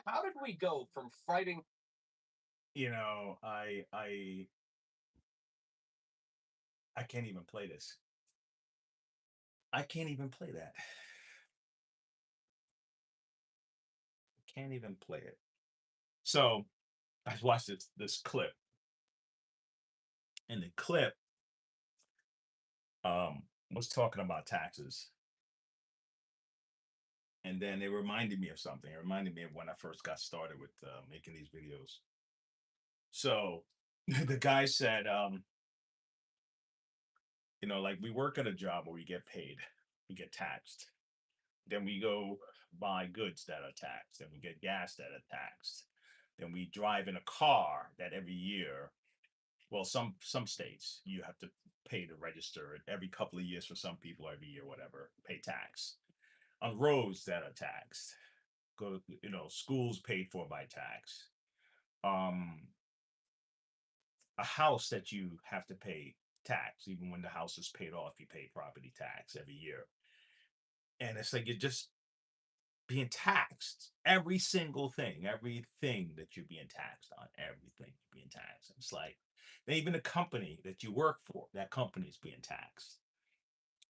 How did we go from fighting? You know, I can't even play this. I can't even play that. Can't even play it. So I watched this clip, and the clip was talking about taxes, and then it reminded me of something. It reminded me of when I first got started with making these videos. So the guy said, like we work at a job where we get paid, we get taxed. Then we go buy goods that are taxed. Then we get gas that are taxed. Then we drive in a car that every year, well, some states you have to pay to register it every couple of years for some people, every year, whatever, pay tax on roads that are taxed. Go, schools paid for by tax. Um, a house that you have to pay tax, even when the house is paid off, you pay property tax every year. And it's like you're just being taxed. Every single thing, everything that you're being taxed on, everything you're being taxed. It's like even the company that you work for, that company is being taxed.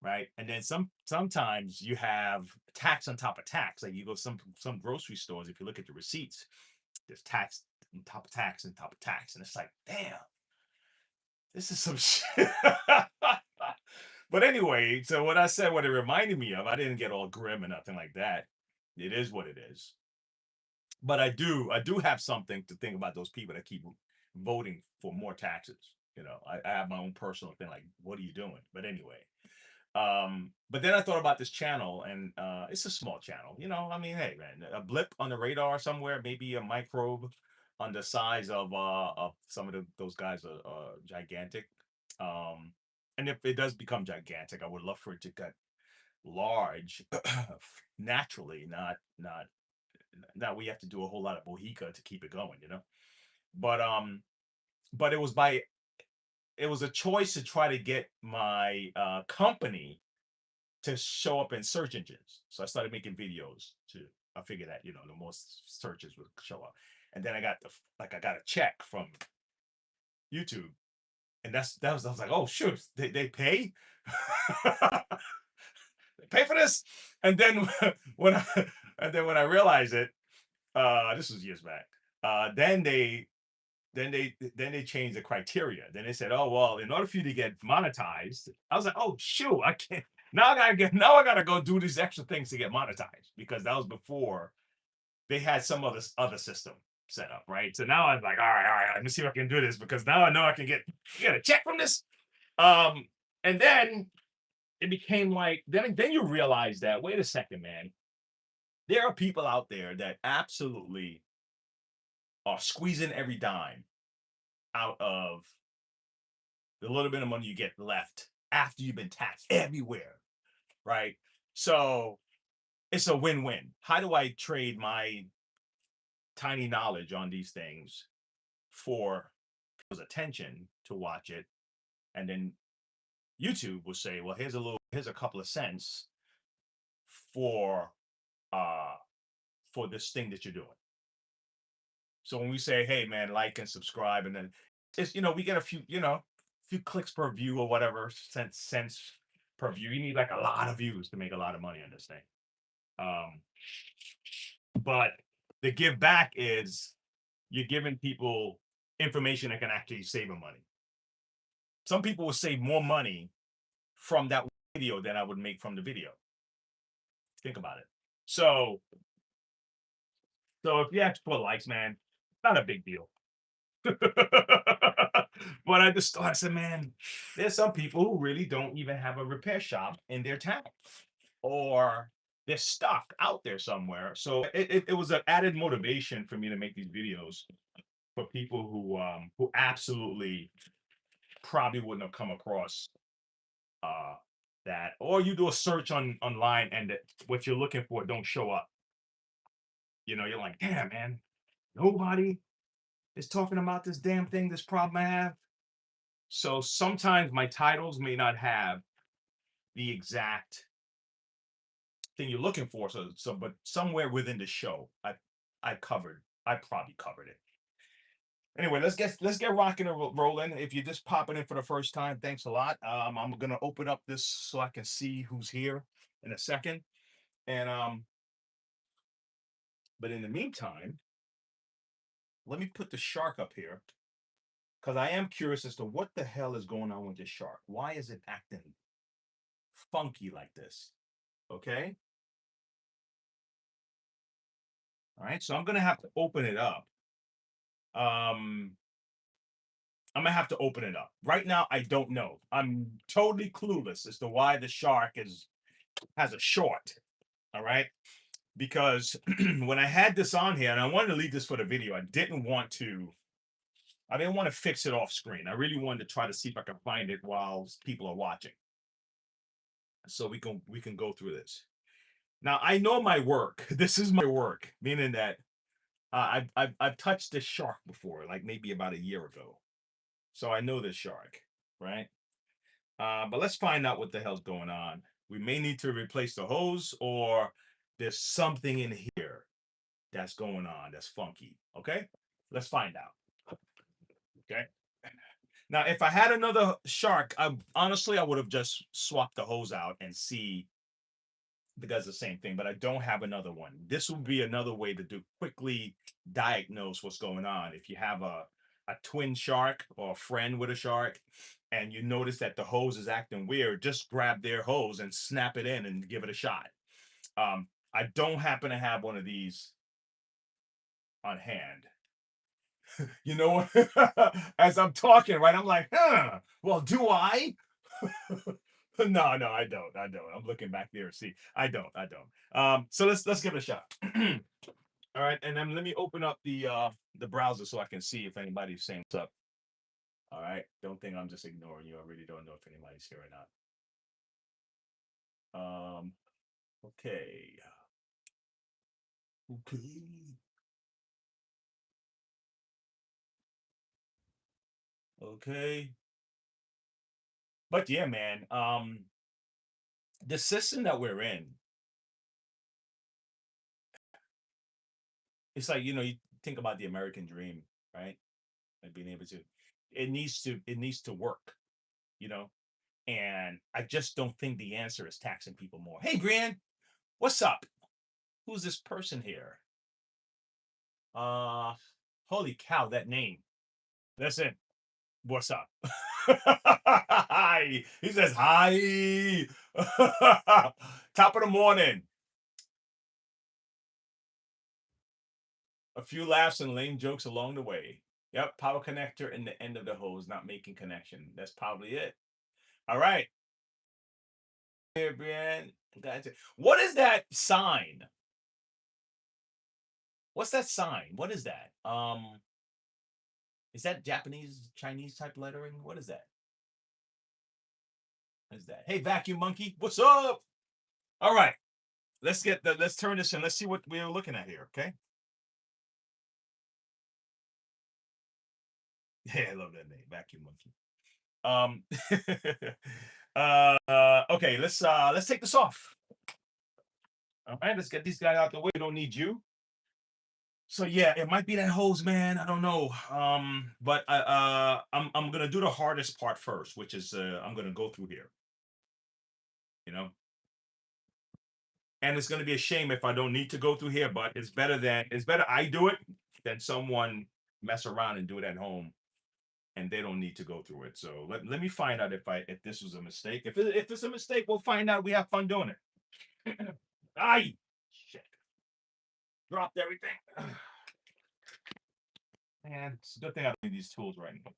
Right. And then sometimes you have tax on top of tax. Like you go some grocery stores, if you look at the receipts, there's tax on top of tax and top of tax. And it's like, damn, this is some shit. But anyway, so what I said, what it reminded me of, I didn't get all grim and nothing like that. It is what it is. But I do have something to think about those people that keep voting for more taxes. I have my own personal thing, like, what are you doing? But anyway, but then I thought about this channel, and it's a small channel. I mean, hey man, a blip on the radar somewhere, maybe a microbe on the size of some of those guys are gigantic. Um, and if it does become gigantic, I would love for it to get large naturally, not now we have to do a whole lot of bohica to keep it going. But it was a choice to try to get my company to show up in search engines. So I started making videos to I figured that the more searches would show up. And then I got a check from YouTube. And that was I was like, oh shoot, they pay? They pay for this? And then when I when I realized it, this was years back. Then they changed the criteria. Then they said, "Oh well, in order for you to get monetized," I was like, "Oh shoot, I can't." Now I gotta go do these extra things to get monetized because that was before they had some other system set up, right? So now I'm like, all right, let me see if I can do this because now I know I can get a check from this. Um, and then it became like then you realize that wait a second, man, there are people out there that absolutely are squeezing every dime out of the little bit of money you get left after you've been taxed everywhere, right? So it's a win-win. How do I trade my tiny knowledge on these things for people's attention to watch it? And then YouTube will say, well, here's a couple of cents for uh for this thing that you're doing. So when we say, hey man, like and subscribe, and then it's we get a few clicks per view or whatever, cents per view. You need like a lot of views to make a lot of money on this thing. Um, but the give back is you're giving people information that can actually save them money. Some people will save more money from that video than I would make from the video. Think about it. So if you have to put likes, man, not a big deal. But I just thought, I said, man, there's some people who really don't even have a repair shop in their town, or they're stuck out there somewhere. So it was an added motivation for me to make these videos for people who absolutely probably wouldn't have come across uh that, or you do a search online and what you're looking for don't show up. You're like, damn man, nobody is talking about this damn thing, this problem I have. So sometimes my titles may not have the exact thing you're looking for. So but somewhere within the show, I probably covered it. Anyway, let's get rocking and rolling. If you're just popping in for the first time, thanks a lot. I'm gonna open up this so I can see who's here in a second. And but in the meantime, let me put the shark up here because I am curious as to what the hell is going on with this shark. Why is it acting funky like this? Okay. All right. So I'm gonna have to open it up. Um, I'm gonna have to open it up. Right now, I don't know. I'm totally clueless as to why the shark has a short. All right. Because when I had this on here, and I wanted to leave this for the video, I didn't want to fix it off screen. I really wanted to try to see if I can find it while people are watching. So we can go through this. Now I know my work. This is my work, meaning that I've touched this shark before, like maybe about a year ago. So I know this shark, right? But let's find out what the hell's going on. We may need to replace the hose, or there's something in here that's going on that's funky. Okay, let's find out. Okay. Now, if I had another shark, honestly I would have just swapped the hose out and see because the same thing. But I don't have another one. This would be another way to quickly diagnose what's going on. If you have a twin shark or a friend with a shark, and you notice that the hose is acting weird, just grab their hose and snap it in and give it a shot. I don't happen to have one of these on hand. You know, as I'm talking, right? I'm like, well, do I? No, I don't. I'm looking back there. See, I don't. So let's give it a shot. All right, and then let me open up the browser so I can see if anybody's saying what's up. All right, don't think I'm just ignoring you. I really don't know if anybody's here or not. Okay. Okay. Okay. But yeah, man. The system that we're in, it's like, you think about the American dream, right? Like being able to, it needs to work, you know. And I just don't think the answer is taxing people more. Hey, Gran, what's up? Who's this person here? Uh, Holy cow, that name. Listen, what's up? Hi. He says hi. Top of the morning. A few laughs and lame jokes along the way. Yep, power connector in the end of the hose, not making connection. That's probably it. All right. Here, Brian. What is that sign? What's that sign? What is that? Is that Japanese, Chinese type lettering? What is that? What is that? Hey, vacuum monkey, what's up? All right, let's turn this in. Let's see what we're looking at here. Okay. Yeah, I love that name, vacuum monkey. Okay, let's take this off. All right, let's get these guys out the way. We don't need you. So yeah, it might be that hose, man. I don't know. But I'm gonna do the hardest part first, which is I'm gonna go through here. You know, and it's gonna be a shame if I don't need to go through here. But it's better I do it than someone mess around and do it at home, and they don't need to go through it. So let me find out if this was a mistake. If it's a mistake, we'll find out. We have fun doing it. Ay, shit, dropped everything. Man, it's a good thing I don't need these tools right now.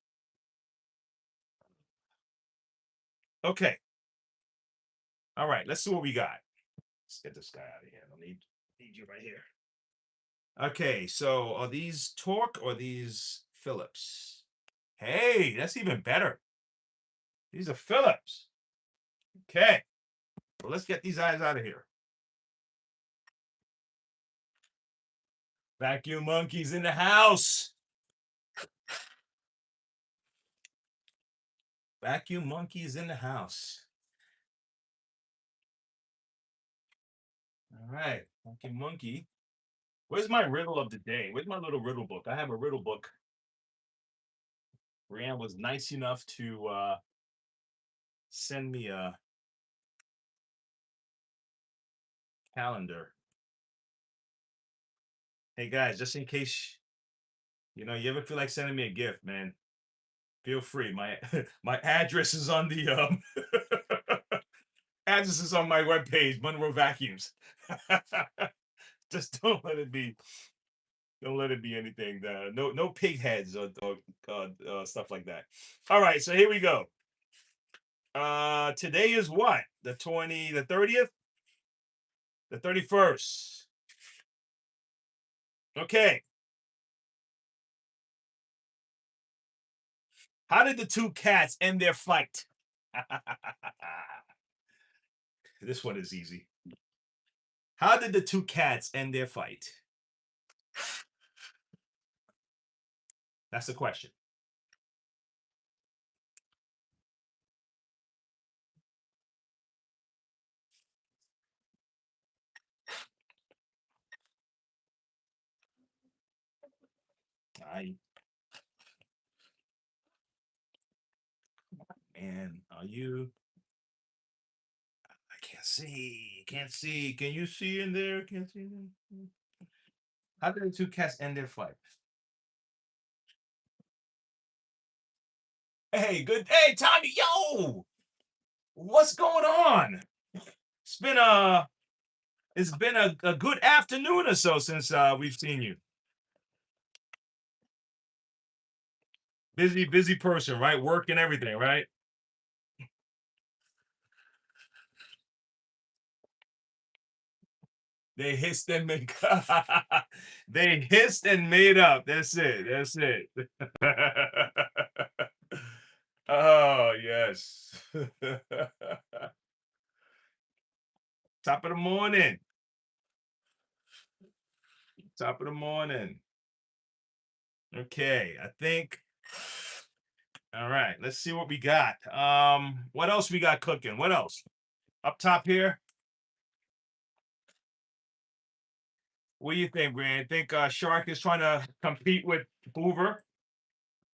Okay. All right, let's see what we got. Let's get this guy out of here. I don't need you right here. Okay, so are these Torque or these Phillips? Hey, that's even better. These are Phillips. Okay, well, let's get these guys out of here. Vacuum monkeys in the house. Vacuum monkeys in the house. All right, vacuum monkey. Where's my riddle of the day? Where's my little riddle book? I have a riddle book. Brianne was nice enough to send me a calendar. Hey guys, just in case you ever feel like sending me a gift, man, feel free. My my address is on the address is on my webpage, Monroe Vacuums. Just don't let it be anything. No pig heads or stuff like that. All right, so here we go. Today is what? The 30th, the 31st. Okay. How did the two cats end their fight? This one is easy. How did the two cats end their fight? That's the question. I Man, are you? I can't see. Can't see. Can you see in there? Can't see. How did the two cats end their fight? Hey, good. Hey, Tommy. Yo, what's going on? It's been a a good afternoon or so since we've seen you. Busy person, right? Work and everything, right? They hissed and made they hissed and made up. That's it. That's it. Oh, yes. Top of the morning. Top of the morning. Okay, I think. All right, let's see what we got. What else we got cooking? What else? Up top here. What do you think, Brian? Think Shark is trying to compete with Hoover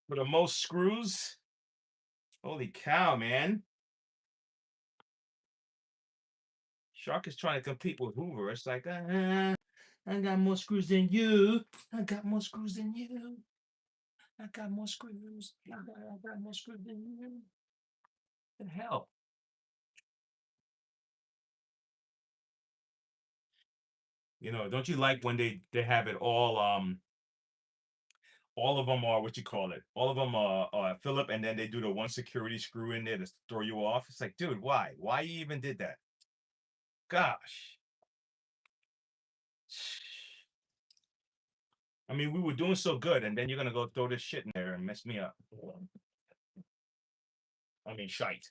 for the most screws? Holy cow, man. Shark is trying to compete with Hoover. It's like, I got more screws than you. I got more screws than you. I got more screws. I got more screws than you. The hell? Don't you like when they have it all of them are what you call it. All of them are Philip, and then they do the one security screw in there to throw you off. It's like, dude, why? Why you even did that? Gosh. I mean, we were doing so good, and then you're gonna go throw this shit in there and mess me up. I mean, shite.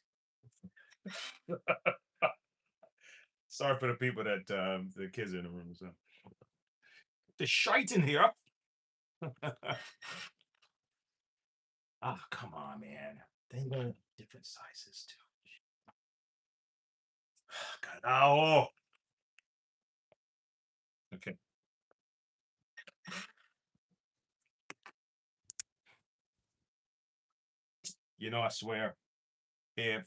Sorry for the people that the kids in the room. So the shite in here. Ah, come on, man. They learn different sizes too. God, oh, okay. I swear, if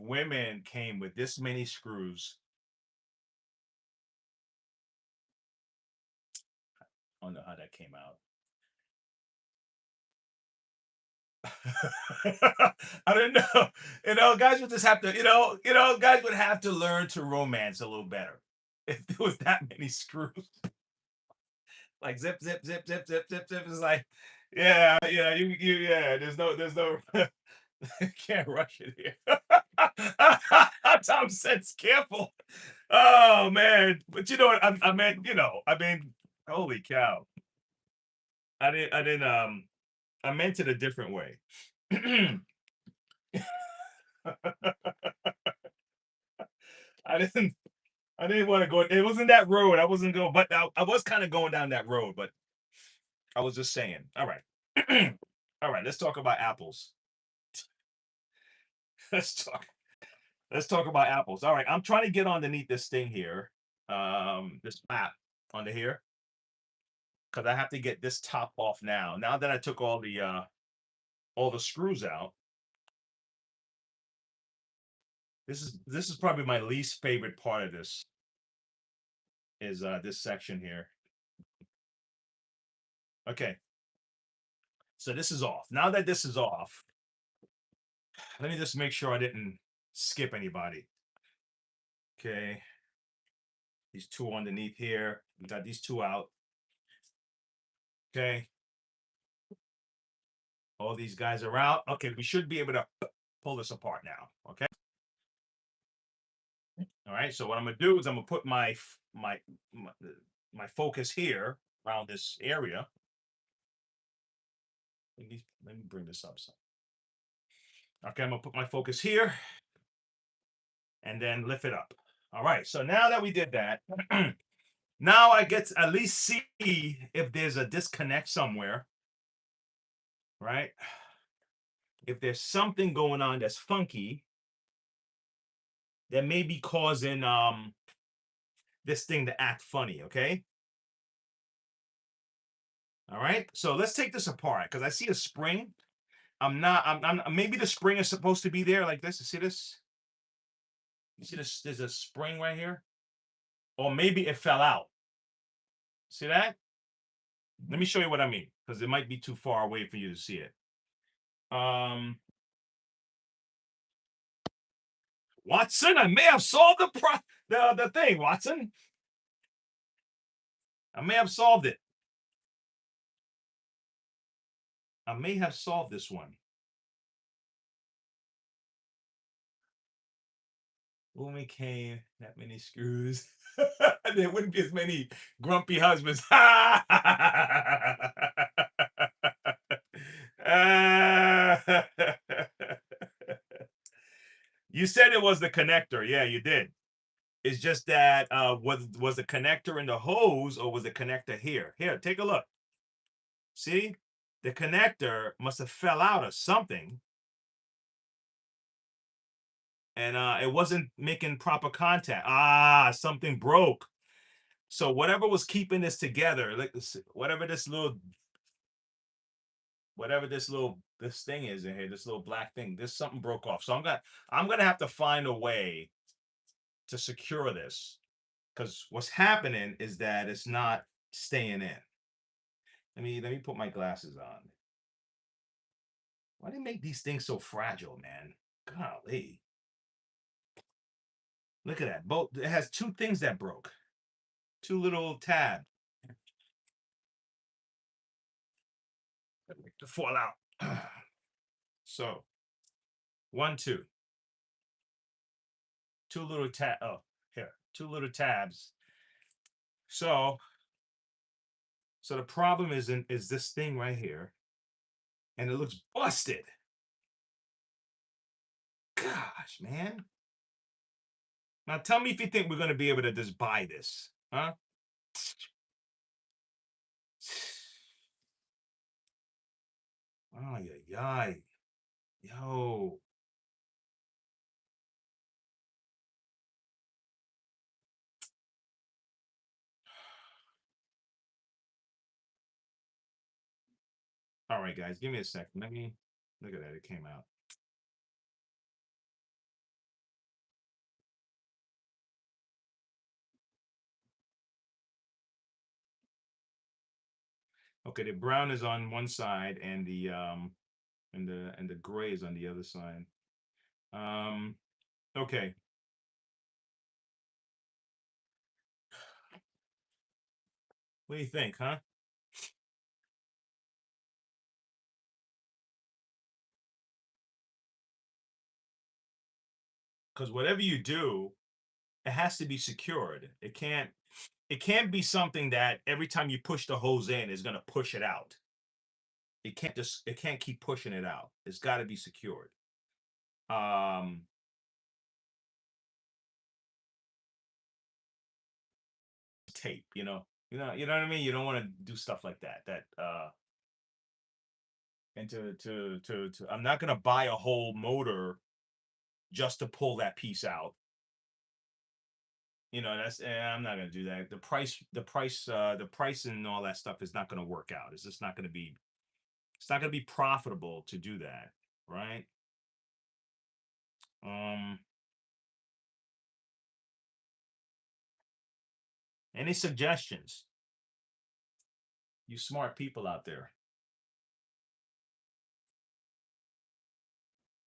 women came with this many screws, I don't know how that came out. I don't know. Guys would just have to, guys would have to learn to romance a little better if there was that many screws. Like zip, zip, zip, zip, zip, zip, zip. It's like, yeah, yeah, yeah. There's no, can't rush it here. Tom says, careful. Oh man, but you know what? I meant, holy cow. I meant it a different way. I didn't I didn't want to go. It wasn't that road. I wasn't going, but I was kind of going down that road, but I was just saying. All right. All right, let's talk about apples. Let's talk let's talk about apples. All right, I'm trying to get underneath this thing here. This map under here. because I have to get this top off now. Now that I took all the screws out. This is probably my least favorite part of this. Is this section here. Okay. So this is off. Now that this is off, let me just make sure I didn't skip anybody. Okay. These two underneath here. We got these two out. Okay. All these guys are out. Okay, we should be able to pull this apart now. Okay. All right. So what I'm gonna do is I'm gonna put my focus here around this area. Let me bring this up some. Okay, I'm gonna put my focus here and then lift it up. All right. So now that we did that, now I get to at least see if there's a disconnect somewhere. Right? If there's something going on that's funky that may be causing this thing to act funny, okay? All right, so let's take this apart because I see a spring. I'm maybe the spring is supposed to be there like this. You see this? You see this? There's a spring right here. Or maybe it fell out. See that? Let me show you what I mean, because it might be too far away for you to see it. Watson, I may have solved the thing, Watson. I may have solved it. I may have solved this one. Only came that many screws. There wouldn't be as many grumpy husbands. You said it was the connector. Yeah, you did. It's just that was the connector in the hose or was the connector here? Here, take a look. See? The connector must have fell out or something. And it wasn't making proper contact. Something broke. So whatever was keeping this together, like whatever this thing is in here, this little black thing, this something broke off. So I'm gonna have to find a way to secure this, because what's happening is that it's not staying in. Let me put my glasses on. Why do they make these things so fragile, man? Golly. Look at that. Both it has two things that broke. Two little tabs. To fall out. So 1, 2. Two little tab. Oh, here. Two little tabs. So the problem is this thing right here, and it looks busted. Gosh, man. Now tell me if you think we're gonna be able to just buy this, huh? Oh yeah, yo. All right, guys, give me a second. Let me look at that. It came out. Okay, the brown is on one side, and the gray is on the other side. Okay. What do you think, huh? Because whatever you do, it has to be secured. It can't be something that every time you push the hose in is going to push it out. It can't keep pushing it out. It's got to be secured. Tape, you know what I mean? You don't want to do stuff like that. And I'm not going to buy a whole motor just to pull that piece out. you know, that's I'm not gonna do that. The price and all that stuff is not gonna work out. It's just not gonna be. It's not gonna be profitable to do that, right? Any suggestions? You smart people out there.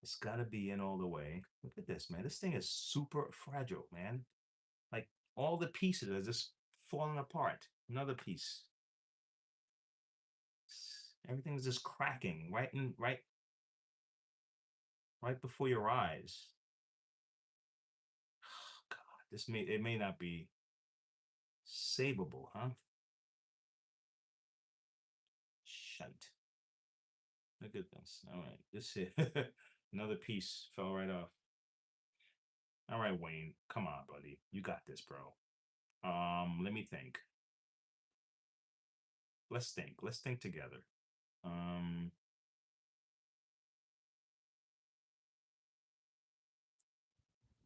It's gotta be in all the way. Look at this, man. This thing is super fragile, man. Like all the pieces are just falling apart. Another piece. Everything's just cracking right before your eyes. Oh, God, it may not be savable, huh? Shite. Look at this. All right, this here. Another piece fell right off. All right, Wayne, come on, buddy. You got this, bro. Let me think. Let's think. Let's think together.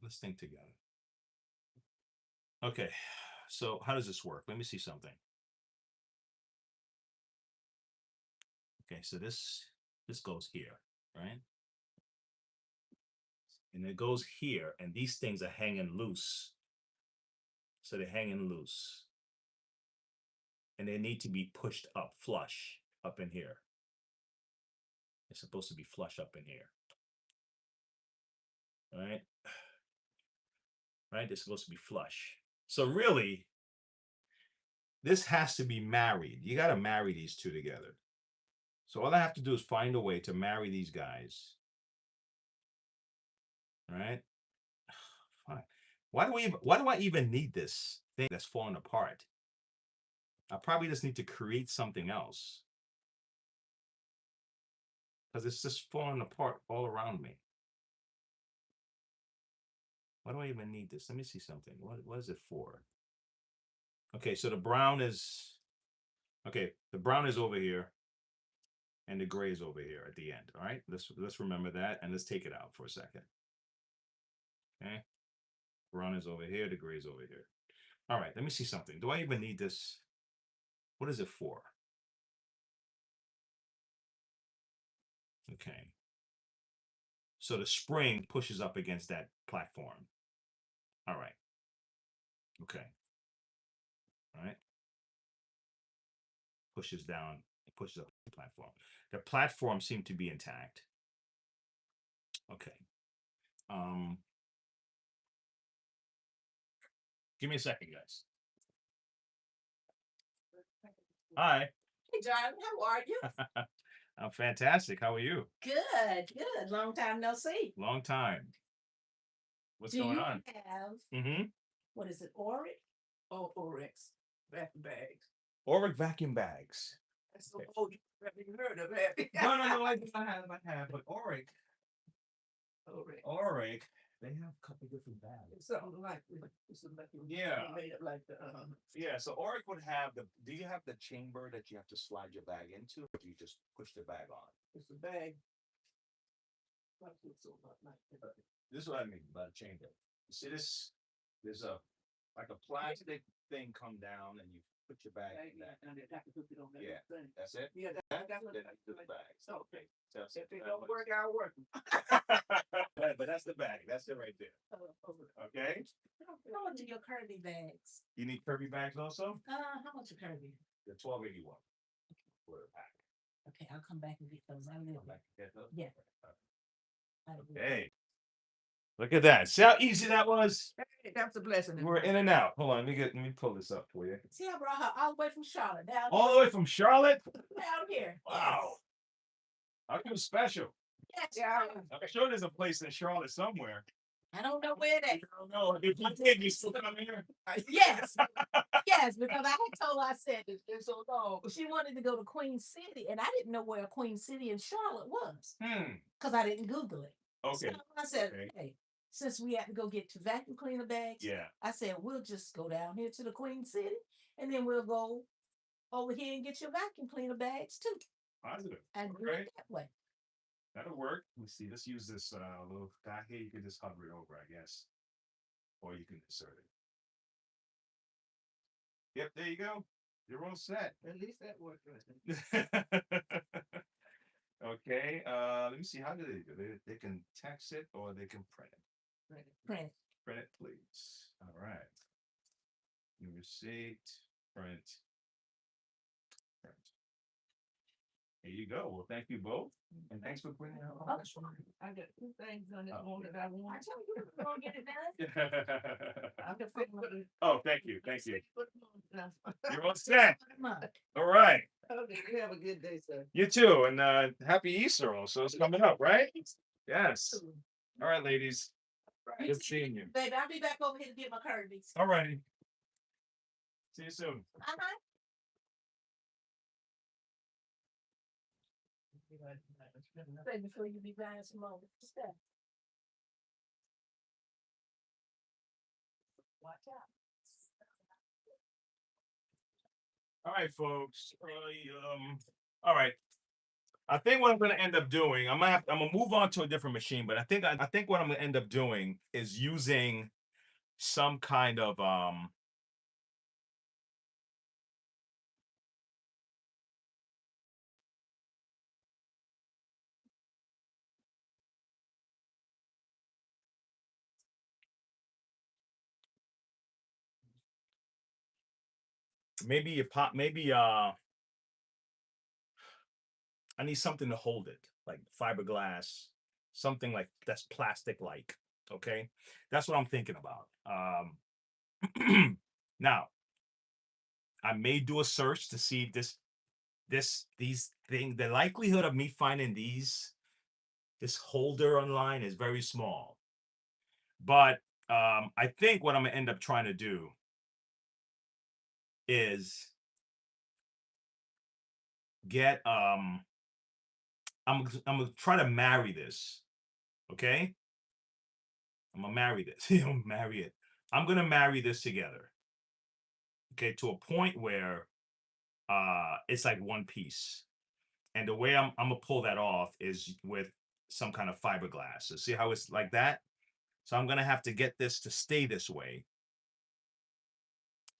Let's think together. Okay, so how does this work? Let me see something. Okay, so this goes here, right? And it goes here, and these things are hanging loose. So they're hanging loose. And they need to be pushed up flush up in here. It's supposed to be flush up in here. All right? Right? They're supposed to be flush. So really, this has to be married. You got to marry these two together. So all I have to do is find a way to marry these guys. All right? Fine. Why do I even need this thing that's falling apart? I probably just need to create something else. Because it's just falling apart all around me. Why do I even need this? Let me see something. What is it for? Okay, so the brown is over here, and the gray is over here at the end. All right, let's remember that, and let's take it out for a second. Okay, brown is over here, the gray is over here. All right, let me see something. Do I even need this? What is it for? Okay. So the spring pushes up against that platform. All right. Okay. All right. Pushes down, it pushes up the platform. The platform seemed to be intact. Okay. Give me a second, guys. Hi. Hey, John, how are you? I'm fantastic. How are you? Good, good. Long time no see. Long time. What's Do going you on? have, what is it, Oric? Oh, Oryx vacuum bags. Oric vacuum bags. That's so old, you haven't even heard of it. No, I have, but Oric, they have a couple different bags. It's something like Yeah. made up like the Yeah, so Oric would have do you have the chamber that you have to slide your bag into, or do you just push the bag on? it's a bag. This is what I mean by the chamber. You see this? There's like a plastic thing come down, and you put your bag in that. And they have to put it on that Yeah. thing. That's it? Yeah, that's what Then the bag. okay. That's If it. it don't work, I'll work. But that's the bag. That's it right there. Okay? How much are your Kirby bags? You need Kirby bags also? How much are Kirby? They're $12.81 for a pack. Okay, I'll come back and get those. I will. Come back and get those? Yeah. I will. Okay. Look at that. See how easy that was? Hey, that's a blessing. We're in and out. Hold on, let me pull this up for you. See, I brought her all the way from Charlotte down All the way from Charlotte? down here. Wow. How come it's special? Yes, yeah. I'm sure there's a place in Charlotte somewhere. I don't know where that. I don't know. If you did, you still come here? Yes, yes, because I had told her, I said it's so long. She wanted to go to Queen City, and I didn't know where Queen City in Charlotte was because I didn't Google it. Okay. So I said, Okay. hey, since we have to go get 2 vacuum cleaner bags, Yeah. I said we'll just go down here to the Queen City, and then we'll go over here and get your vacuum cleaner bags too, Positive. and do Okay. it that way. That'll work. Let's see. Let's use this little guy here. You can just hover it over, I guess. Or you can insert it. Yep, there you go. You're all set. At least that worked. Okay, let me see. How do they do it? They can text it or they can print it. Print. Print it, please. All right. New receipt, print, print. There you go. Well, thank you both. And thanks for bringing it Oh, on. I got 2 things on this Oh. one that I want. I told you we're gonna get it done. I'm just gonna Oh, thank you. Thank you. 6 foot now. You're all set. Month. All right. Okay, you have a good day, sir. You too. And happy Easter also. It's coming up, right? Yes. All right, ladies. Good seeing you. Baby, I'll be back over here to get my Kirby's. All righty. See you soon. Uh-huh. Say before you be buying some more stuff. Watch out. All right, folks. All right. I think what I'm gonna end up doing, I'm gonna move on to a different machine, but I think what I'm gonna end up doing is using some kind of maybe I need something to hold it, like fiberglass, something like that's plastic like. Okay. That's what I'm thinking about. Now I may do a search to see if these things, the likelihood of me finding this holder online is very small. But I think what I'm gonna end up trying to do is get I'm gonna try to marry this. Okay. I'm gonna marry this. You know, marry it. I'm gonna marry this together. Okay, to a point where it's like one piece. And the way I'm gonna pull that off is with some kind of fiberglass. So see how it's like that? So I'm gonna have to get this to stay this way,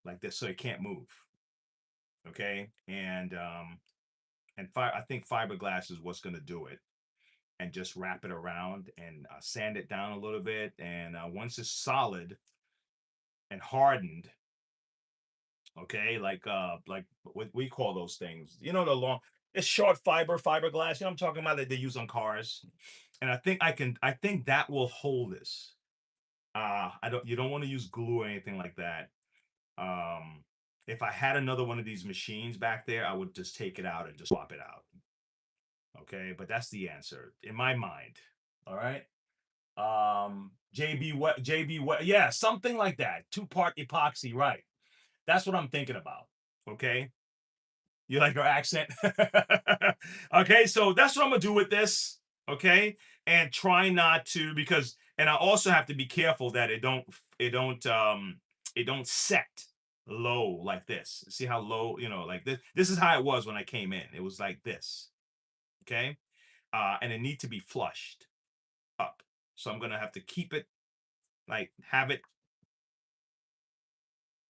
like this, so it can't move. Okay, and I think fiberglass is what's gonna do it, and just wrap it around and sand it down a little bit. And once it's solid and hardened, okay, like what we call those things, you know, the long, it's short fiberglass. You know, I'm talking about that they use on cars. And I think that will hold this. You don't want to use glue or anything like that. If I had another one of these machines back there, I would just take it out and just swap it out. Okay, but that's the answer in my mind. All right. JB what, yeah, something like that. 2-part epoxy, right? That's what I'm thinking about. Okay. You like our accent? Okay, so that's what I'm gonna do with this. Okay, and try not to, because, and I also have to be careful that it don't set low like this. See how low, you know, like this is how it was when I came in. It was like this. Okay, and it needs to be flushed up. So I'm gonna have to keep it, like, have it,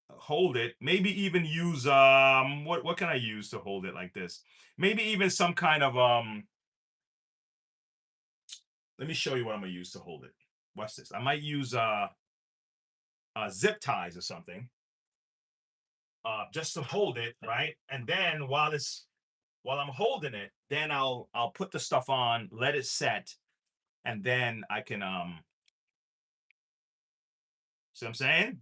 hold it, maybe even use what can I use to hold it like this? Maybe even some kind of let me show you what I'm gonna use to hold it. Watch this. I might use zip ties or something, just to hold it, right? And then while I'm holding it, then I'll put the stuff on, let it set, and then I can see what I'm saying?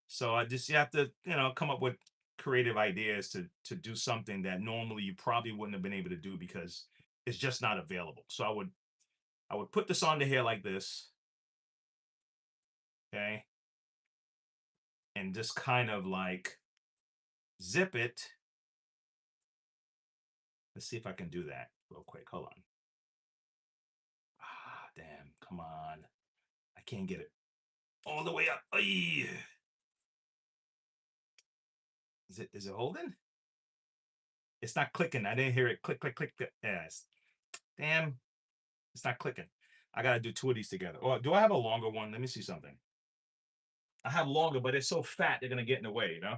So you have to, you know, come up with creative ideas to do something that normally you probably wouldn't have been able to do because it's just not available. So I would put this onto here like this. Okay. And just kind of like zip it. Let's see if I can do that real quick. Hold on. Ah, damn. Come on. I can't get it all the way up. Ay. Is it holding? It's not clicking. I didn't hear it click, click, click. Yes. Damn. It's not clicking. I got to do 2 of these together. Or do I have a longer one? Let me see something. I have longer, but it's so fat, they're going to get in the way, you know?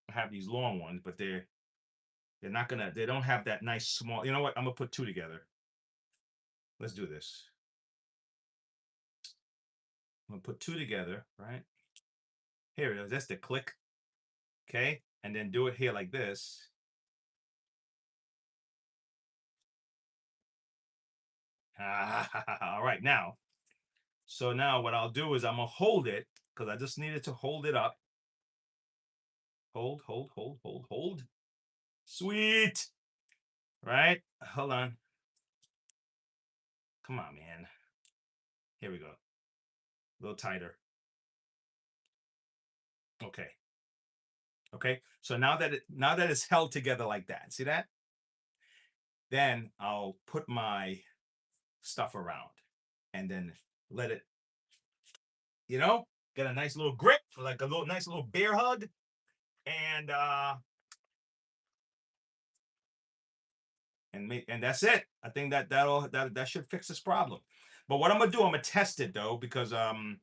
I have these long ones, but they're not gonna, they don't have that nice small, you know what? I'm gonna put two together. Let's do this. I'm gonna put two together, right? Here it is. That's the click. Okay. And then do it here like this. All right. Now, so now what I'll do is I'm gonna hold it because I just needed to hold it up. Hold, hold, hold, hold, hold. Sweet. Right? Hold on. Come on, man. Here we go. A little tighter. Okay. Okay. So now that it's held together like that, see that? Then I'll put my stuff around and then let it, get a nice little grip, like a little nice little bear hug. And and that's it. I think that should fix this problem. But what I'm gonna do, I'm gonna test it though, because I'm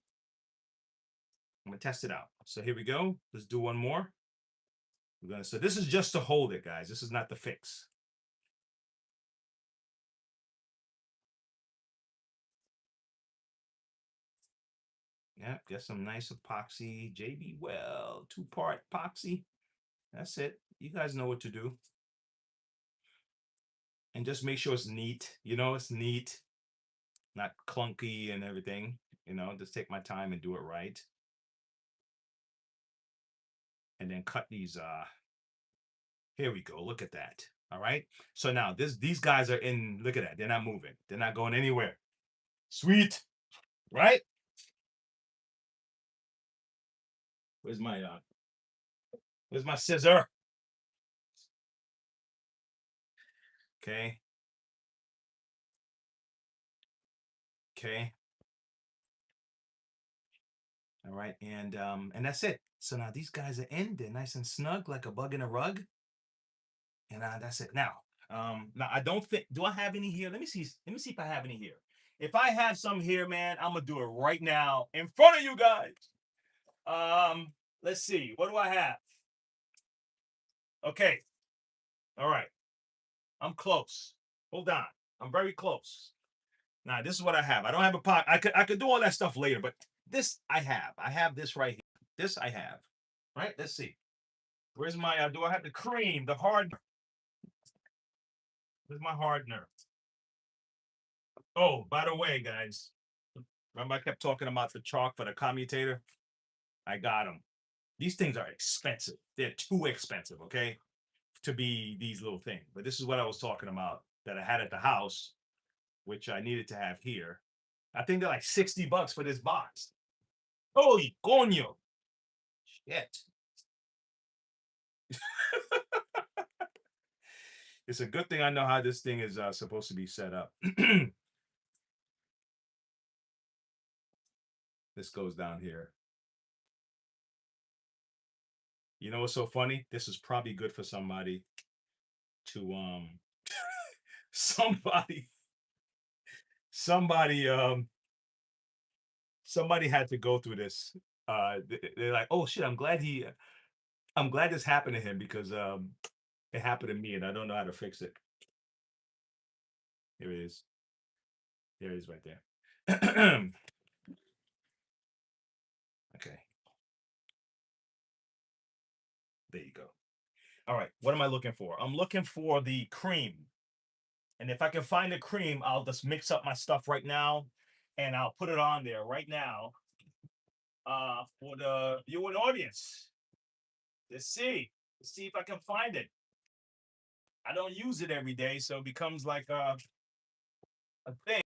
gonna test it out. So here we go. Let's do one more. So this is just to hold it, guys. This is not the fix. Yeah, get some nice epoxy, JB Well, 2-part epoxy. That's it. You guys know what to do. And just make sure it's neat. It's neat, not clunky and everything. Just take my time and do it right. And then cut these. Here we go. Look at that. All right. So now these guys are in. Look at that. They're not moving. They're not going anywhere. Sweet. Right? Where's my scissor? Okay. Okay. All right. And that's it. So now these guys are in. They're nice and snug, like a bug in a rug. And that's it. Now I don't think. Do I have any here? Let me see. Let me see if I have any here. If I have some here, man, I'm gonna do it right now in front of you guys. Let's see. What do I have? Okay. All right. I'm close. Hold on. I'm very close. Now, this is what I have. I don't have a pot. I could do all that stuff later, but this I have. I have this right here. This I have. Right? Let's see. Where's my do I have the cream, the hardener? Where's my hardener? Oh, by the way, guys. Remember I kept talking about the chalk for the commutator? I got them. These things are expensive. They're too expensive, okay? To be these little things. But this is what I was talking about that I had at the house, which I needed to have here. I think they're like $60 for this box. Holy coño. Shit. It's a good thing I know how this thing is supposed to be set up. This goes down here. You know what's so funny? This is probably good for somebody to somebody had to go through this. They're like, oh shit, I'm glad this happened to him because it happened to me and I don't know how to fix it. Here it is. There it is right there. Okay. There you go. All right. What am I looking for? I'm looking for the cream. And if I can find the cream, I'll just mix up my stuff right now and I'll put it on there right now for the viewing audience. Let's see if I can find it. I don't use it every day, so it becomes like a thing.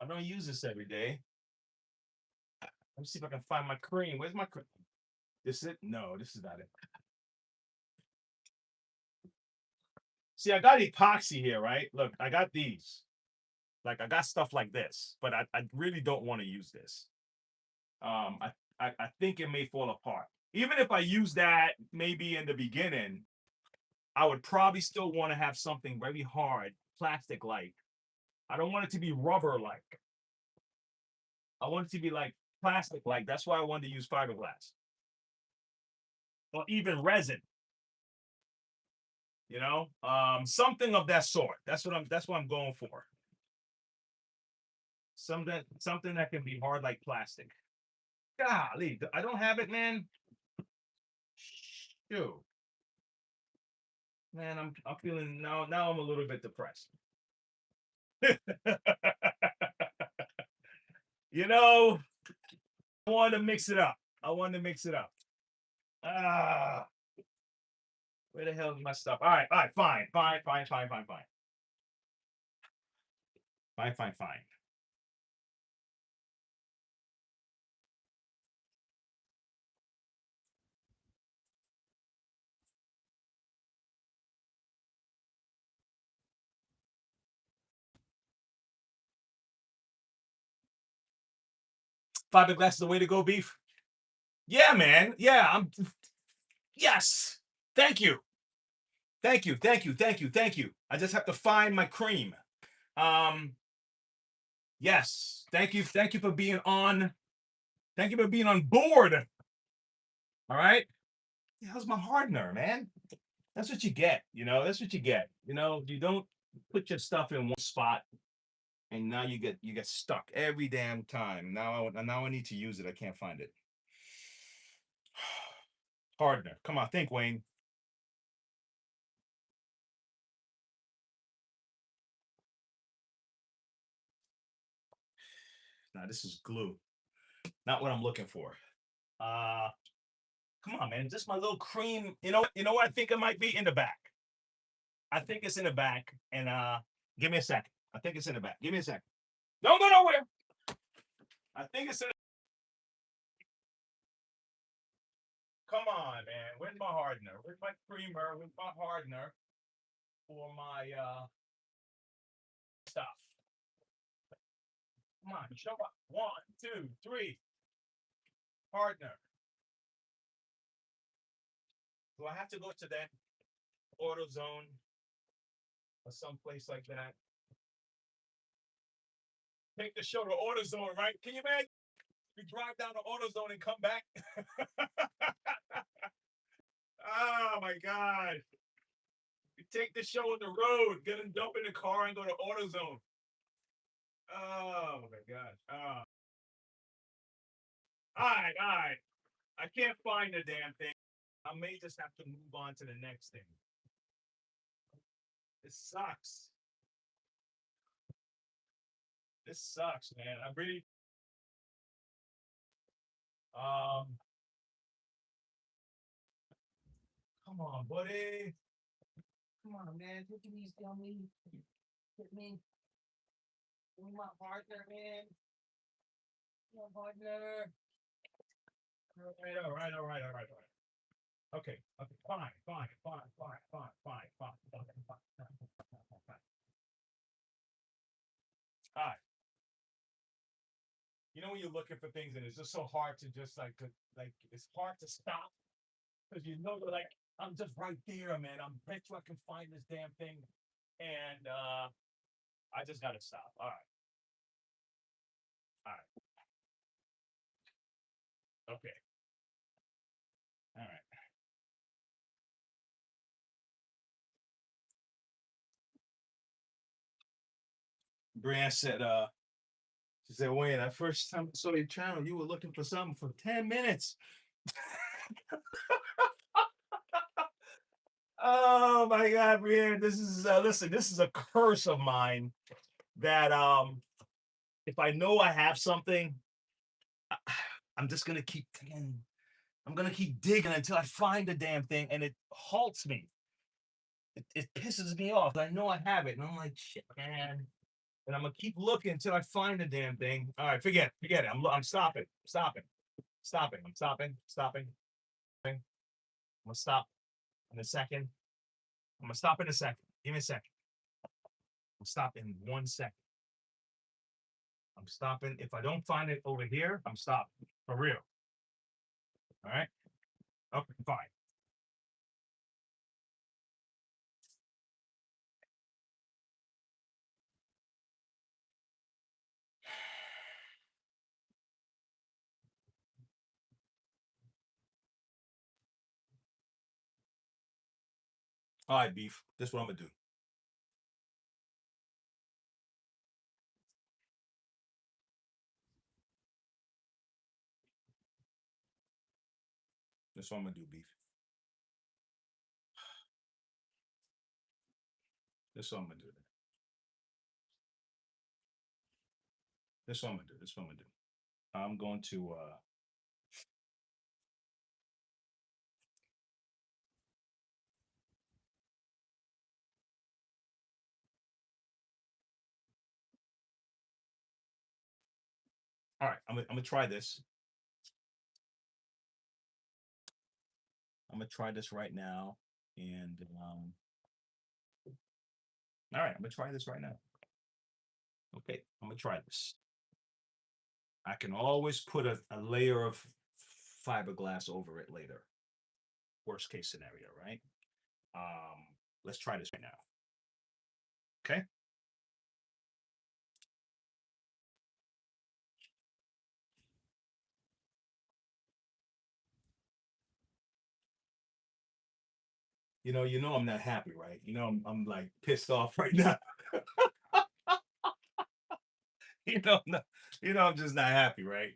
I don't use this every day. Let me see if I can find my cream. Where's my cream? This is it? No, this is not it. See, I got epoxy here, right? Look, I got these. Like, I got stuff like this, but I really don't want to use this. I think it may fall apart. Even if I use that maybe in the beginning, I would probably still want to have something very hard, plastic-like. I don't want it to be rubber-like. I want it to be like plastic-like. That's why I wanted to use fiberglass. or even resin. You know, something of that sort. That's what I'm going for. Something that can be hard like plastic. Golly, I don't have it, man. Shoot. Man, I'm feeling now I'm a little bit depressed. You know, I wanted to mix it up. Ah, where the hell is my stuff? All right, fine. Fine. 5 glass is the way to go, beef. Yeah, man. Yeah, yes. Thank you. I just have to find my cream. Yes. Thank you for being on. Thank you for being on board. All right. How's my hardener, man? That's what you get. You know, that's what you get. You know, you don't put your stuff in one spot, and now you get stuck every damn time. Now I need to use it. I can't find it. Hardener. Come on, think, Wayne. Now this is glue. Not what I'm looking for. Come on, man. Just my little cream. You know what I think it might be in the back. I think it's in the back. And give me a second. I think it's in the back. Give me a second. Don't go nowhere. I think it's in. Come on, man. Where's my hardener? Where's my creamer? Where's my hardener for my stuff? Come on, show up. 1, 2, 3. Hardener. Do I have to go to that AutoZone or someplace like that? Take the show to AutoZone, right? Can you imagine? We drive down to AutoZone and come back. Oh my God. We take the show on the road, get them dump in the car and go to AutoZone. Oh my gosh. All right. I can't find the damn thing. I may just have to move on to the next thing. This sucks. Man. I really come on, buddy. Come on, man. Look at these dummies. Hit me. Give me my partner, man. My partner. All right. Okay. Fine. All right. You know when you're looking for things and it's just so hard to just like it's hard to stop because you know that like I'm just right there, man. I bet you I can find this damn thing, and I just gotta stop. All right. Okay. All right. Brianne said, she said, Wayne, that first time I saw your channel, you were looking for something for 10 minutes. Oh my God, Brianne, this is listen, this is a curse of mine that if I know I have something, I'm just gonna keep digging. I'm gonna keep digging until I find the damn thing, and it halts me. It pisses me off. I know I have it, and I'm like, shit, man. And I'm gonna keep looking until I find the damn thing. All right, forget it. I'm stopping. I'm stopping. I'm gonna stop in a second. I'm gonna stop in a second. Give me a second. I'm stopping 1 second. I'm stopping. If I don't find it over here, I'm stopping for real. All right. Okay, fine. All right, beef. This is what I'm gonna do. This is what I'm gonna do, beef. This is what I'm gonna do. This is what I'm gonna do. This is what I'm gonna do. I'm going to all right, I'm gonna try this. I'm gonna try this right now. And all right, I'm gonna try this right now. Okay, I'm gonna try this. I can always put a layer of fiberglass over it later. Worst case scenario, right? Let's try this right now. Okay. You know I'm not happy, right? You know I'm like pissed off right now. I'm just not happy, right?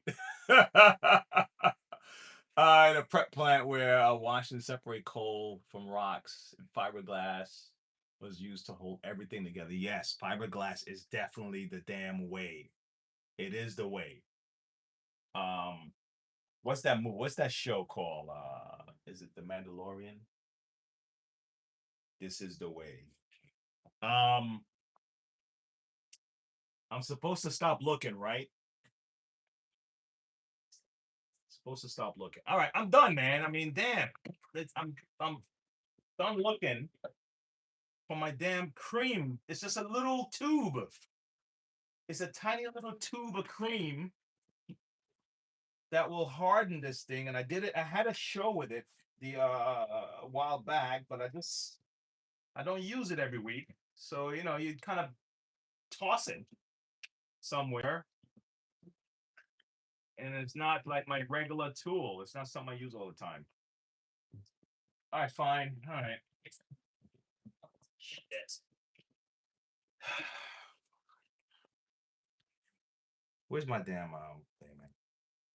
In a prep plant where I wash and separate coal from rocks and fiberglass was used to hold everything together. Yes, fiberglass is definitely the damn way. It is the way. What's that movie? What's that show called? Is it The Mandalorian? This is the way. I'm supposed to stop looking, right? Supposed to stop looking. All right, I'm done, man. I mean, damn. I'm done looking for my damn cream. It's just a little tube. It's a tiny little tube of cream that will harden this thing. And I did it. I had a show with it a while back, but I don't use it every week. So you kind of toss it somewhere. And it's not like my regular tool. It's not something I use all the time. All right, fine. All right. Shit. Where's my damn thing, man?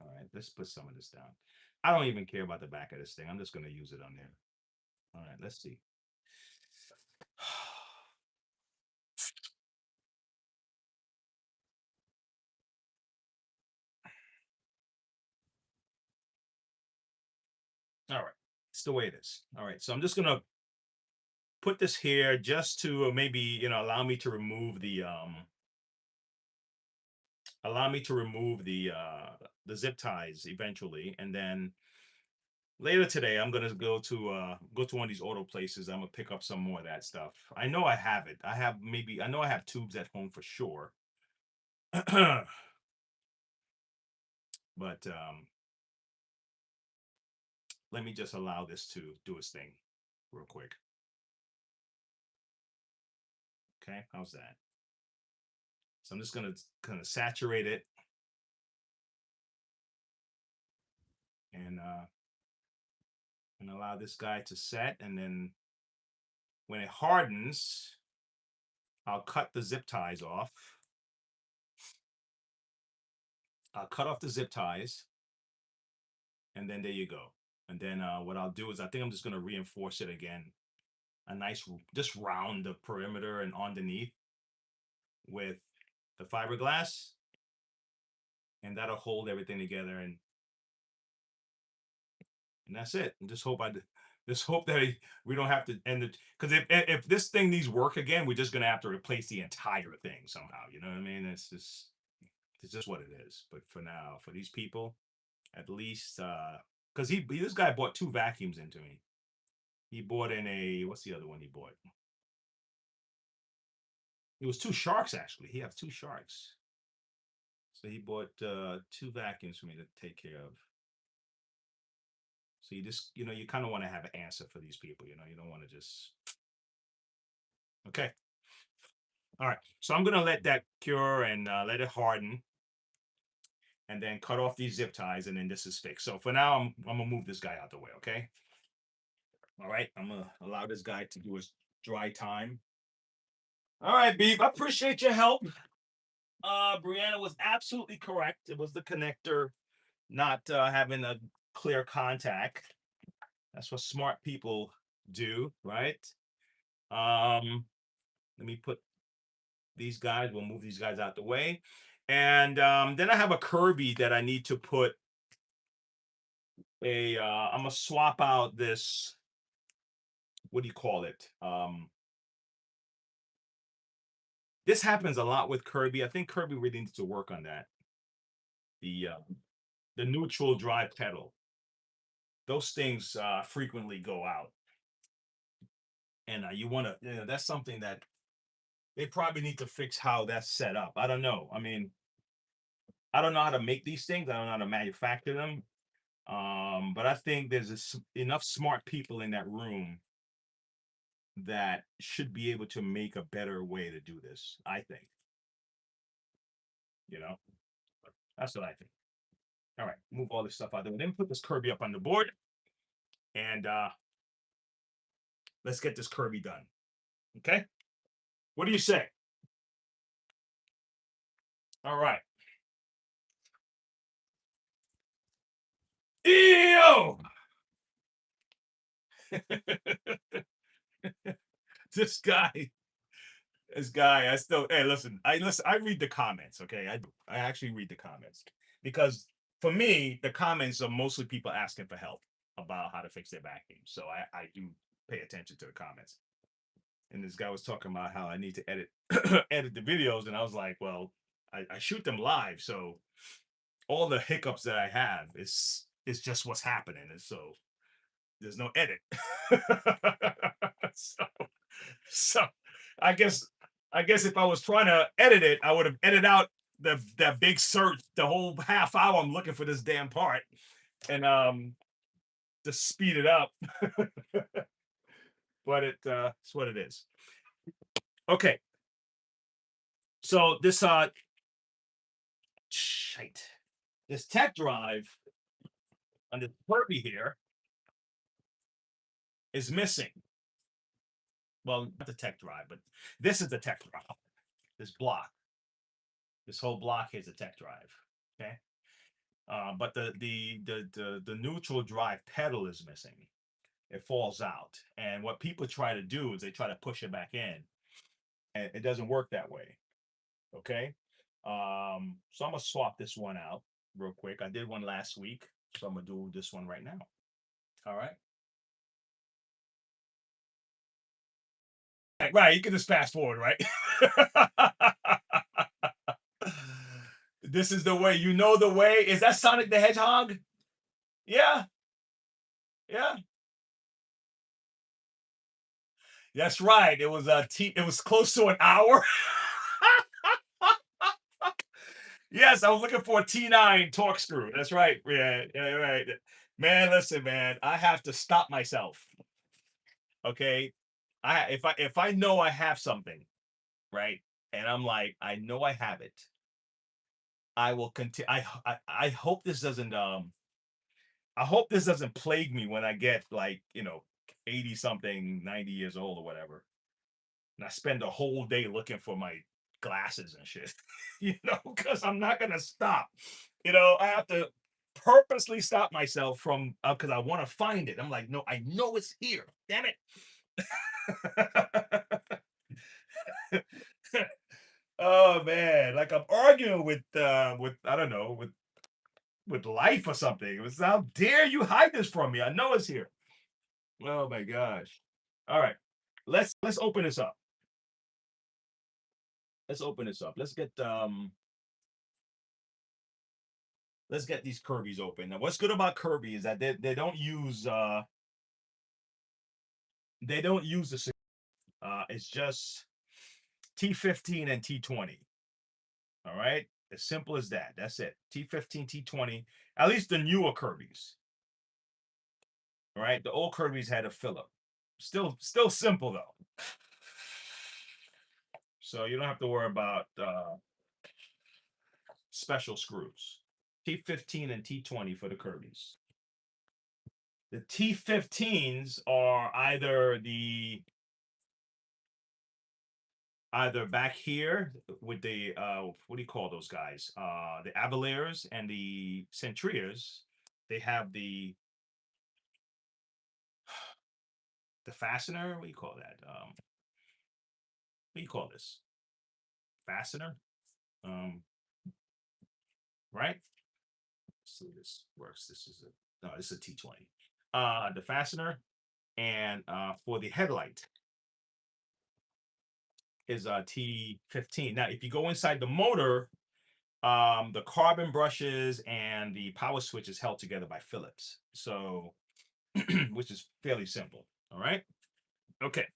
All right, let's put some of this down. I don't even care about the back of this thing. I'm just gonna use it on there. All right, let's see. All right, it's the way it is. All right, so I'm just gonna put this here just to maybe allow me to remove the zip ties eventually, and then later today I'm gonna go to one of these auto places. I'm gonna pick up some more of that stuff. I know I have it. I know I have tubes at home for sure. But let me just allow this to do its thing real quick. Okay, how's that? So I'm just gonna kind of saturate it and allow this guy to set, and then when it hardens, I'll cut the zip ties off. I'll cut off the zip ties, and then there you go. And then what I'll do is I think I'm just gonna reinforce it again, just round the perimeter and underneath with the fiberglass, and that'll hold everything together, and that's it. And just hope that we don't have to end it, because if this thing needs work again, we're just gonna have to replace the entire thing somehow. You know what I mean? It's just what it is. But for now, for these people, at least, because this guy bought 2 vacuums into me. He bought in what's the other one he bought? It was 2 sharks, actually. He has 2 sharks. So he bought 2 vacuums for me to take care of. So you just, you kind of want to have an answer for these people. You don't want to just. Okay. All right. So I'm going to let that cure and let it harden, and then cut off these zip ties, and then this is fixed. So for now, I'm going to move this guy out the way. Okay. All right, I'm gonna allow this guy to do his dry time. All right, Beep, I appreciate your help. Brianna was absolutely correct. It was the connector not having a clear contact. That's what smart people do, right? Let me put these guys, we'll move these guys out the way. And then I have a Kirby that I need to put I'm gonna swap out this, what do you call it? This happens a lot with Kirby. I think Kirby really needs to work on that. The neutral drive pedal. Those things frequently go out. And you want to, that's something that they probably need to fix how that's set up. I don't know. I mean, I don't know how to make these things. I don't know how to manufacture them. But I think there's enough smart people in that room that should be able to make a better way to do this, I think. You know, that's what I think. All right, move all this stuff out there. Then put this Kirby up on the board. And let's get this Kirby done. Okay? What do you say? All right. Ew! this guy, I still, hey, listen, I read the comments, okay? I actually read the comments because for me, the comments are mostly people asking for help about how to fix their vacuum. So I do pay attention to the comments. And this guy was talking about how I need to edit edit the videos, and I was like, well, I shoot them live, so all the hiccups that I have is just what's happening, and so there's no edit. so I guess if I was trying to edit it, I would have edited out that big search, the whole half hour I'm looking for this damn part, and just speed it up. But it's what it is. Okay. So this shite. This tech drive on this Kirby here is missing. Well, not the tech drive, but this is the tech drive. This block. This whole block is a tech drive. Okay. But the neutral drive pedal is missing. It falls out. And what people try to do is they try to push it back in. And it doesn't work that way. Okay. So I'm gonna swap this one out real quick. I did one last week, so I'm gonna do this one right now. All right. Right, you can just fast forward, right? This is the way. You know the way. Is that Sonic the Hedgehog? Yeah. Yeah. That's right. It was it was close to an hour. Yes, I was looking for a T9 torque screw. That's right. Yeah, right. Man, listen, man, I have to stop myself. Okay. If I know I have something, right? And I'm like, I know I have it. I will continue. I hope this doesn't plague me when I get like, 80 something, 90 years old or whatever. And I spend a whole day looking for my glasses and shit, because I'm not going to stop. I have to purposely stop myself from, because I want to find it. I'm like, no, I know it's here. Damn it. Oh man, like I'm arguing with I don't know, with life or something. It was, how dare you hide this from me? I know it's here. Oh my gosh. All right. Let's open this up. Let's open this up. Let's get these Kirby's open. Now what's good about Kirby is that they don't use the it's just T15 and T20. All right. As simple as that. That's it. T15, T20, at least the newer Kirby's. All right. The old Kirby's had a Phillip. Still simple though. So you don't have to worry about special screws. T15 and T20 for the Kirby's. The T15s are either back here with the what do you call those guys? The Avaliers and the Centuriers. They have the fastener. What do you call that? What do you call this? Fastener. Right? Let's see if this works. This is this is a T20. The fastener, and for the headlight is a T15. Now, if you go inside the motor, the carbon brushes and the power switch is held together by Phillips. So, which is fairly simple. All right. Okay.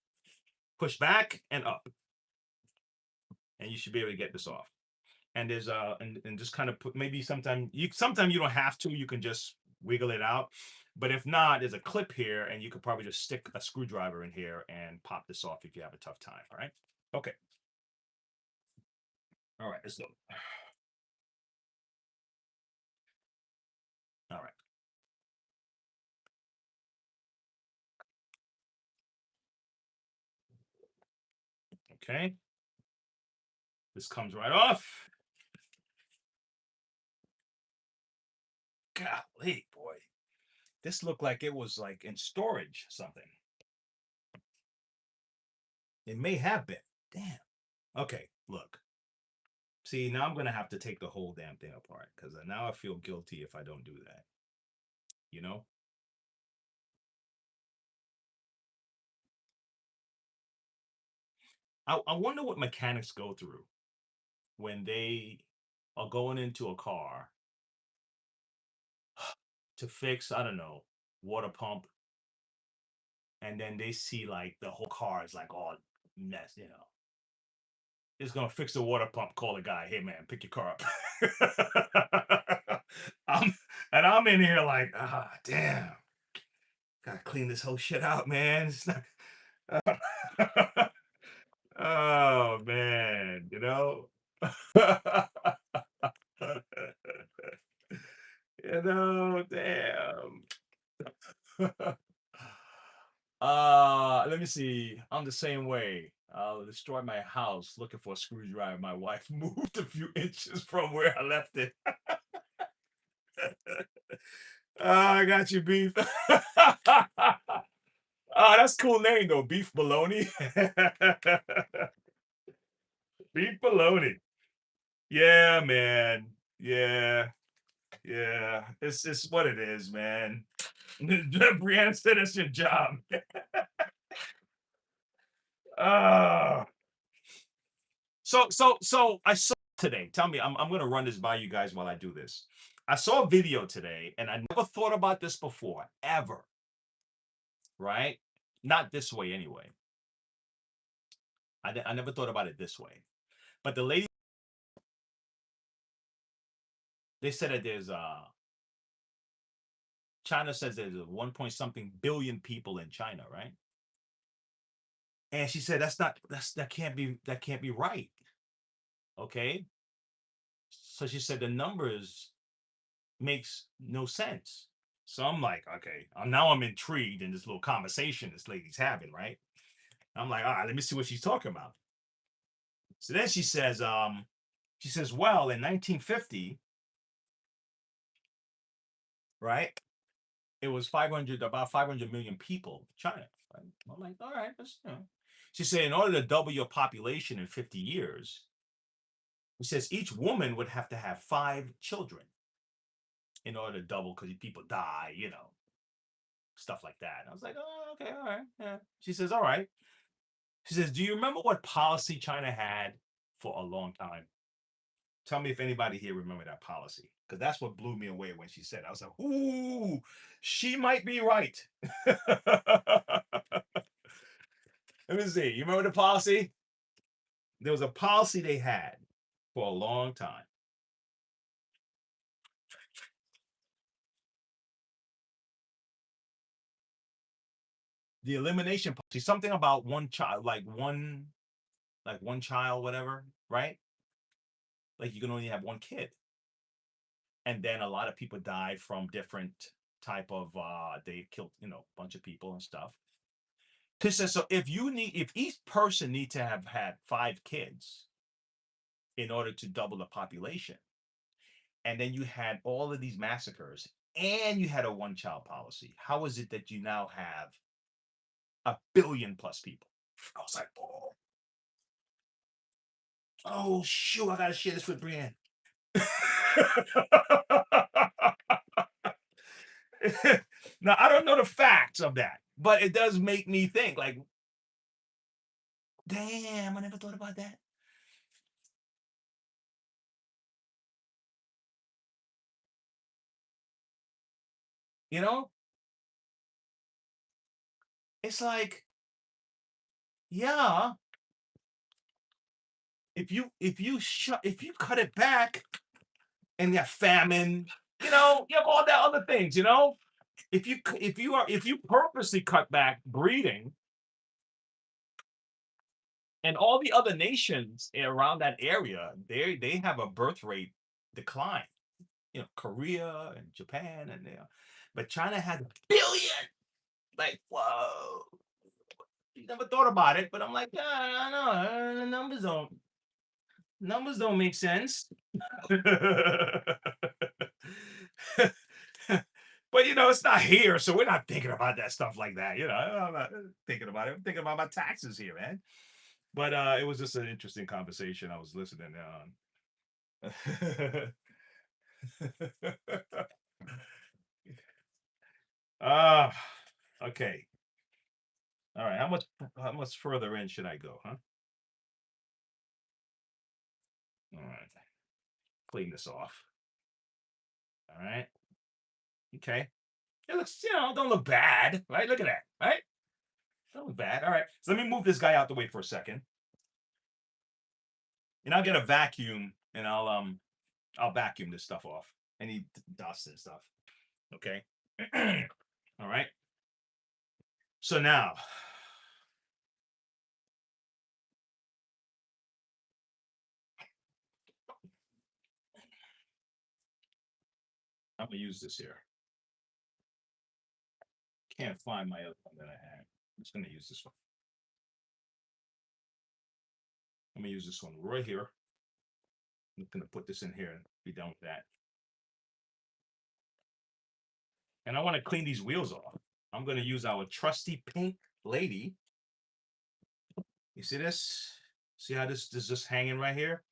Push back and up, and you should be able to get this off. And there's and just kind of put, maybe sometimes you don't have to. You can just wiggle it out. But if not, there's a clip here, and you could probably just stick a screwdriver in here and pop this off if you have a tough time. All right. Okay. All right. Let's go. All right. Okay. This comes right off. Golly, boy. This looked like it was like in storage something. It may have been. Damn. Okay, look. See, now I'm going to have to take the whole damn thing apart because now I feel guilty if I don't do that. You know? I wonder what mechanics go through when they are going into a car to fix, I don't know, water pump, and then they see like the whole car is like all mess, you know. It's gonna fix the water pump, call a guy, hey man, pick your car up. I'm in here like, damn, gotta clean this whole shit out, man. It's not oh man, you know. You know, damn. Let me see. I'm the same way. I'll destroy my house looking for a screwdriver. My wife moved a few inches from where I left it. I got you, beef. That's a cool name though, beef bologna. Beef bologna. Yeah, man. Yeah, yeah. It's what it is, man. Brianna said it's your job. uh so I saw today. Tell me, I'm gonna run this by you guys while I do this. I saw a video today, and I never thought about this before, ever. Right? Not this way, anyway. I never thought about it this way. But the lady, they said that there's China says there's a 1 point something billion people in China, right? And she said that can't be right. Okay. So she said the numbers makes no sense. So I'm like, okay, now I'm intrigued in this little conversation this lady's having, right? I'm like, all right, let me see what she's talking about. So then she says, well, in 1950, right, it was about 500 million people, China. Right? I'm like, all right, She said, in order to double your population in 50 years, she says each woman would have to have 5 children in order to double because people die, stuff like that. And I was like, oh, okay, all right. Yeah. She says, all right. She says, do you remember what policy China had for a long time? Tell me if anybody here remember that policy, because that's what blew me away when she said it. I was like, ooh, she might be right. Let me see. You remember the policy? There was a policy they had for a long time. The elimination policy, something about one child, like one child, whatever, right? Like you can only have one kid. And then a lot of people died from different type of they killed, a bunch of people and stuff. So if each person need to have had 5 kids in order to double the population, and then you had all of these massacres, and you had a one-child policy, how is it that you now have 1 billion plus people? I was like, oh shoot, I gotta share this with Brienne. Now I don't know the facts of that, but it does make me think, like, damn, I never thought about that. It's like, yeah, if you cut it back, and you have famine, you have all that other things, if you purposely cut back breeding, and all the other nations around that area, they have a birth rate decline, Korea and Japan, and but China has 1 billion. Like, whoa. You never thought about it, but I'm like, yeah, I know, the numbers don't make sense. But it's not here, so we're not thinking about that stuff like that. I'm not thinking about it. I'm thinking about my taxes here, man. But it was just an interesting conversation. I was listening on. Okay. All right. How much further in should I go, huh? All right. Clean this off. All right. Okay. It looks, don't look bad, right? Look at that, right? Don't look bad. All right. So let me move this guy out the way for a second. And I'll get a vacuum, and I'll vacuum this stuff off. Any dust and stuff. Okay. All right. So now, I'm gonna use this here. Can't find my other one that I had. I'm just gonna use this one. I'm gonna use this one right here. I'm gonna put this in here and be done with that. And I want to clean these wheels off. I'm gonna use our trusty pink lady. You see this? See how this is just hanging right here?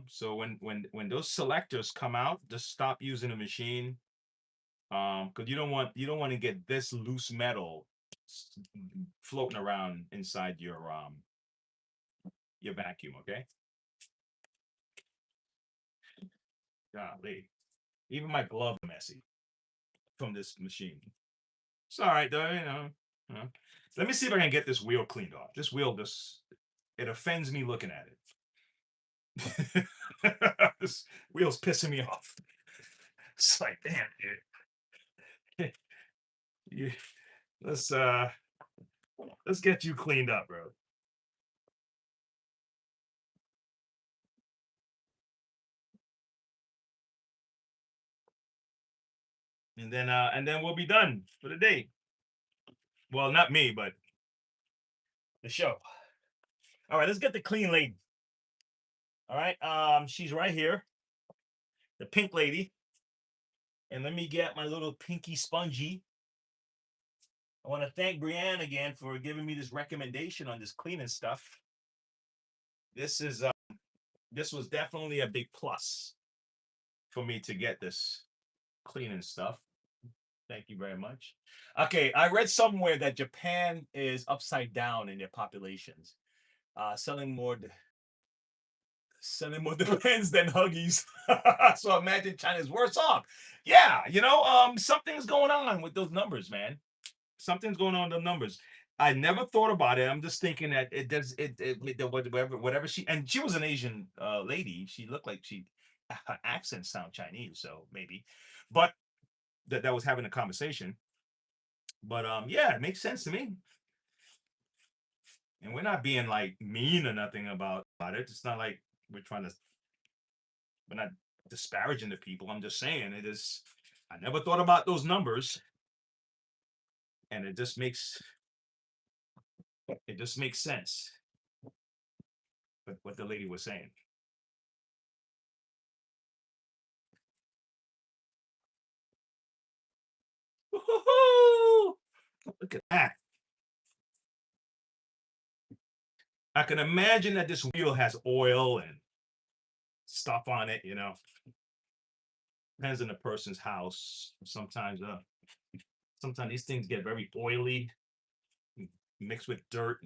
So when those selectors come out, just stop using the machine. Because you don't want to get this loose metal floating around inside your vacuum, okay? Golly. Even my glove messy from this machine. It's all right though, Let me see if I can get this wheel cleaned off. This wheel it offends me looking at it. This wheel's pissing me off. It's like, damn, dude. Let's get you cleaned up, bro. And then we'll be done for the day. Well, not me, but the show. All right, let's get the clean lady. All right, she's right here, the pink lady. And let me get my little pinky spongy. I want to thank Brienne again for giving me this recommendation on this cleaning stuff. This was definitely a big plus for me to get this cleaning stuff. Thank you very much. Okay, I read somewhere that Japan is upside down in their populations, selling more depends than Huggies. So imagine China's worse off. Yeah, something's going on with those numbers, man. Something's going on with the numbers. I never thought about it. I'm just thinking that it does whatever she was an Asian lady. She looked like her accent sound Chinese, so maybe. But that was having a conversation. But yeah, it makes sense to me. And we're not being like mean or nothing about it. It's not like we're not disparaging the people. I'm just saying it is I never thought about those numbers, and it just makes sense. What the lady was saying. Woo-hoo-hoo! Look at that. I can imagine that this wheel has oil and stuff on it, you know. Depends on the person's house. Sometimes these things get very oily, mixed with dirt,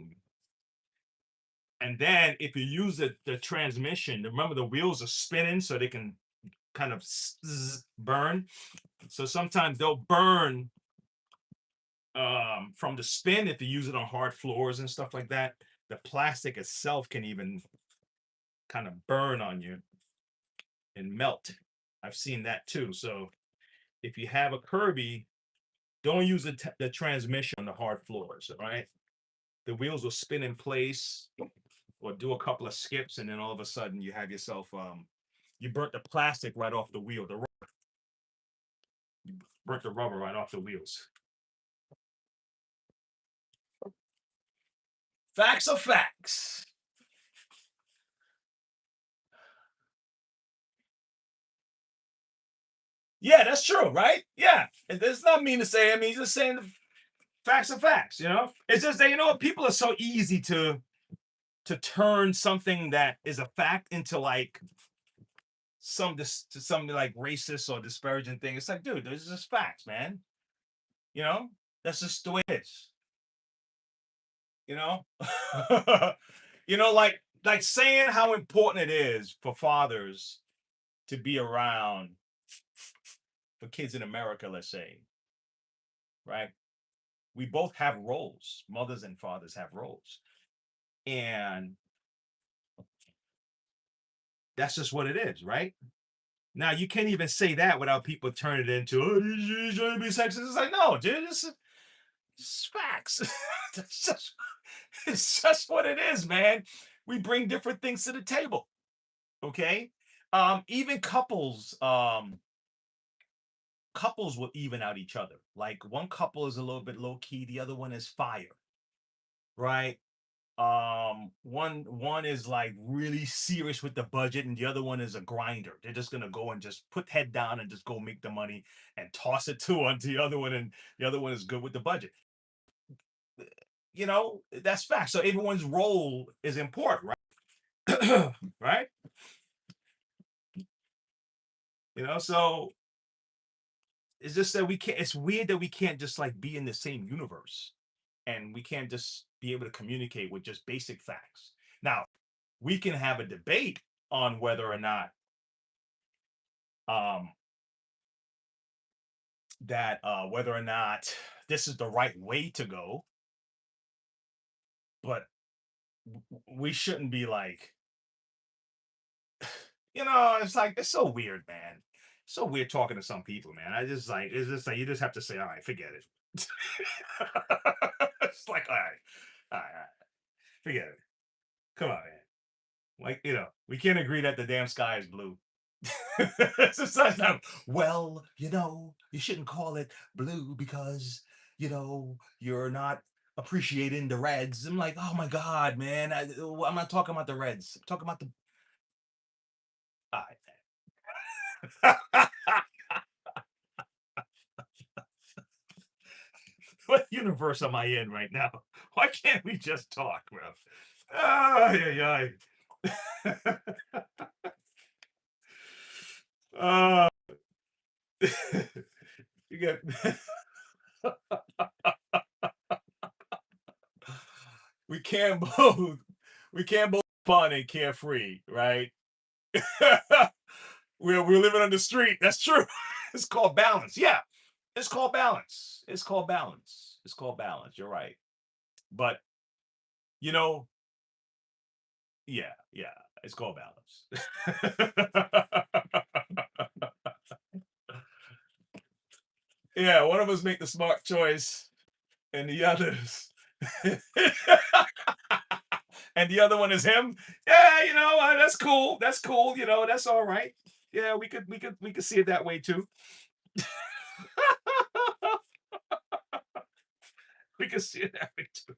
and then if you use the transmission, remember the wheels are spinning so they can kind of burn. So sometimes they'll burn from the spin if you use it on hard floors and stuff like that. The plastic itself can even kind of burn on you and melt. I've seen that too. So if you have a Kirby, don't use the transmission on the hard floors, all right? The wheels will spin in place or do a couple of skips, and then all of a sudden you have yourself, you burnt the plastic right off the wheel, the rubber. You burnt the rubber right off the wheels. Facts are facts. Yeah, that's true, right? Yeah. And that's not mean to say, I mean, he's just saying the facts are facts, you know? It's just that, you know what, people are so easy to turn something that is a fact into like something like racist or disparaging thing. It's like, dude, this is just facts, man. You know, that's just the way it is. You know, you know, like saying how important it is for fathers to be around for kids in America, let's say, right? We both have roles. Mothers and fathers have roles, and that's just what it is, right? Now you can't even say that without people turning it into, oh, you're trying to be sexist. It's like, no, dude, it's facts. It's just what it is, man. We bring different things to the table. Okay. Even couples will even out each other. Like one couple is a little bit low key, the other one is fire. Right? One is like really serious with the budget, and the other one is a grinder. They're just gonna go and just put head down and just go make the money and toss it to onto the other one, and the other one is good with the budget. You know, that's fact. So everyone's role is important, right? Right? You know, so it's just that we can't, it's weird that we can't just like be in the same universe, and we can't just be able to communicate with just basic facts. Now, we can have a debate on whether or not um whether or not this is the right way to go, but we shouldn't be like, you know, it's like, it's so weird, man. So weird talking to some people, man. I just like, it's just like you just have to say, all right, forget it. It's like, all right, forget it. Come on, man. Like, you know, we can't agree that the damn sky is blue. It's just not, well, you know, you shouldn't call it blue because, you know, you're not appreciating the reds. I'm like, oh my God, man. I'm not talking about the reds. I'm talking about the. All right. What universe am I in right now? Why can't we just talk, bro? Ay, ay, ay. You get we can't both fun and carefree, right? We're living on the street. That's true. It's called balance. Yeah, it's called balance. It's called balance. It's called balance. You're right. But you know, yeah, it's called balance. Yeah, one of us make the smart choice, and the others, and the other one is him. Yeah, you know, that's cool. That's cool. You know, that's all right. Yeah, we could see it that way too. We can see it happening too.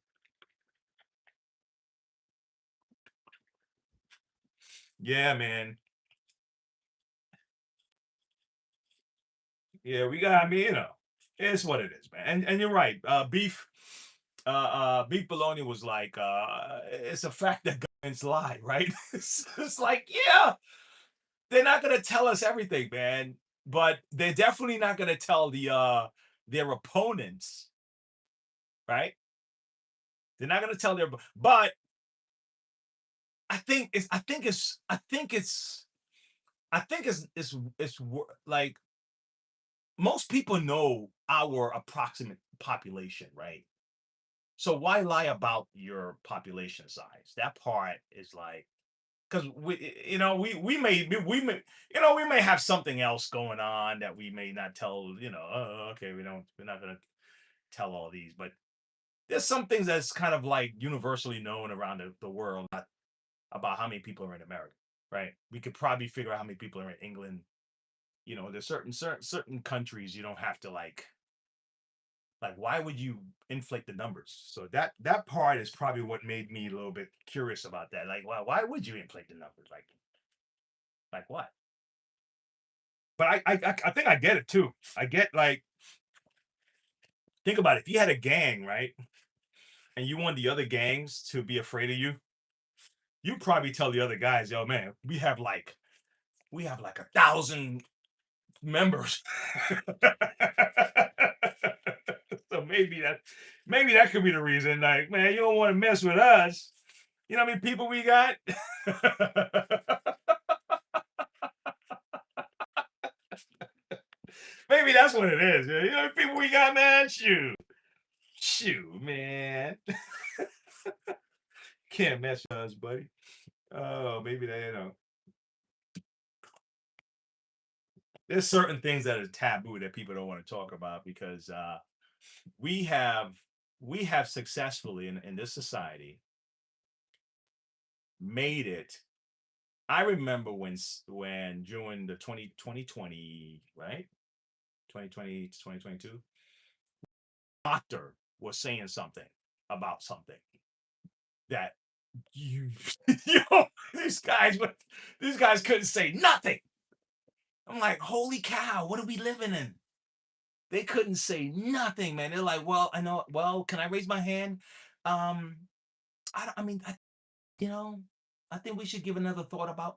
Yeah, man. Yeah, we got. I mean, it's what it is, man. And you're right. Beef bologna was like, it's a fact that governments lie, right? It's like, yeah, they're not gonna tell us everything, man. But they're definitely not gonna tell their opponents, right? They're not gonna tell but like most people know our approximate population, right? So why lie about your population size? That part is like, because we may have something else going on that we may not tell. Oh, okay, we're not gonna tell all these, but there's some things that's kind of like universally known around the world about how many people are in America, right? We could probably figure out how many people are in England. There's certain countries you don't have to like why would you inflate the numbers? So that part is probably what made me a little bit curious about that. Like, why would you inflate the numbers? Like what? But I think I get it too. I get, like, think about it. If you had a gang, right, and you want the other gangs to be afraid of you, you probably tell the other guys, "Yo, man, we have like 1,000 members." So maybe that could be the reason. Like, man, you don't want to mess with us. You know how many people we got? Maybe that's what it is. You know how many people we got, man? Shoot, man. Can't mess with us, buddy. Oh, maybe they. There's certain things that are taboo that people don't want to talk about because we have we have successfully in this society made it. I remember when during the 2020, right? 2020 to 2022, doctor was saying something about something that you these guys couldn't say nothing. I'm like, holy cow, what are we living in? They couldn't say nothing, man. They're like, well, I know. Well, can I raise my hand? Um, I don't. I mean, you know, I think we should give another thought about.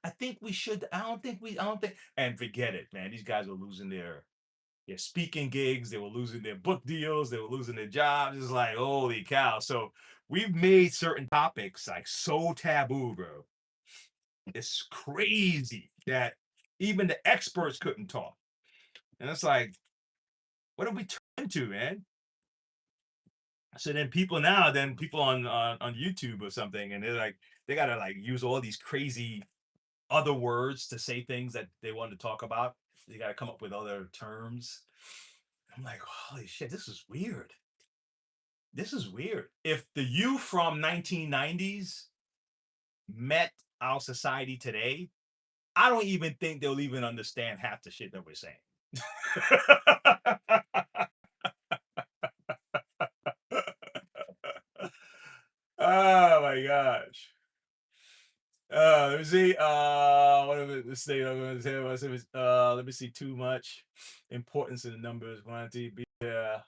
I think we should. I don't think we. I don't think. And forget it, man. These guys were losing their speaking gigs. They were losing their book deals. They were losing their jobs. It's like, holy cow. So we've made certain topics like so taboo, bro. It's crazy that even the experts couldn't talk. And it's like, what did we turn into, man? So then people on YouTube or something, and they're like, they gotta like use all these crazy other words to say things that they want to talk about. They gotta come up with other terms. I'm like, holy shit, this is weird. This is weird. If the you from 1990s met our society today, I don't even think they'll even understand half the shit that we're saying. Oh my gosh. Let me see. What am I say? Let me see. Too much importance in the numbers. Quantity. Yeah.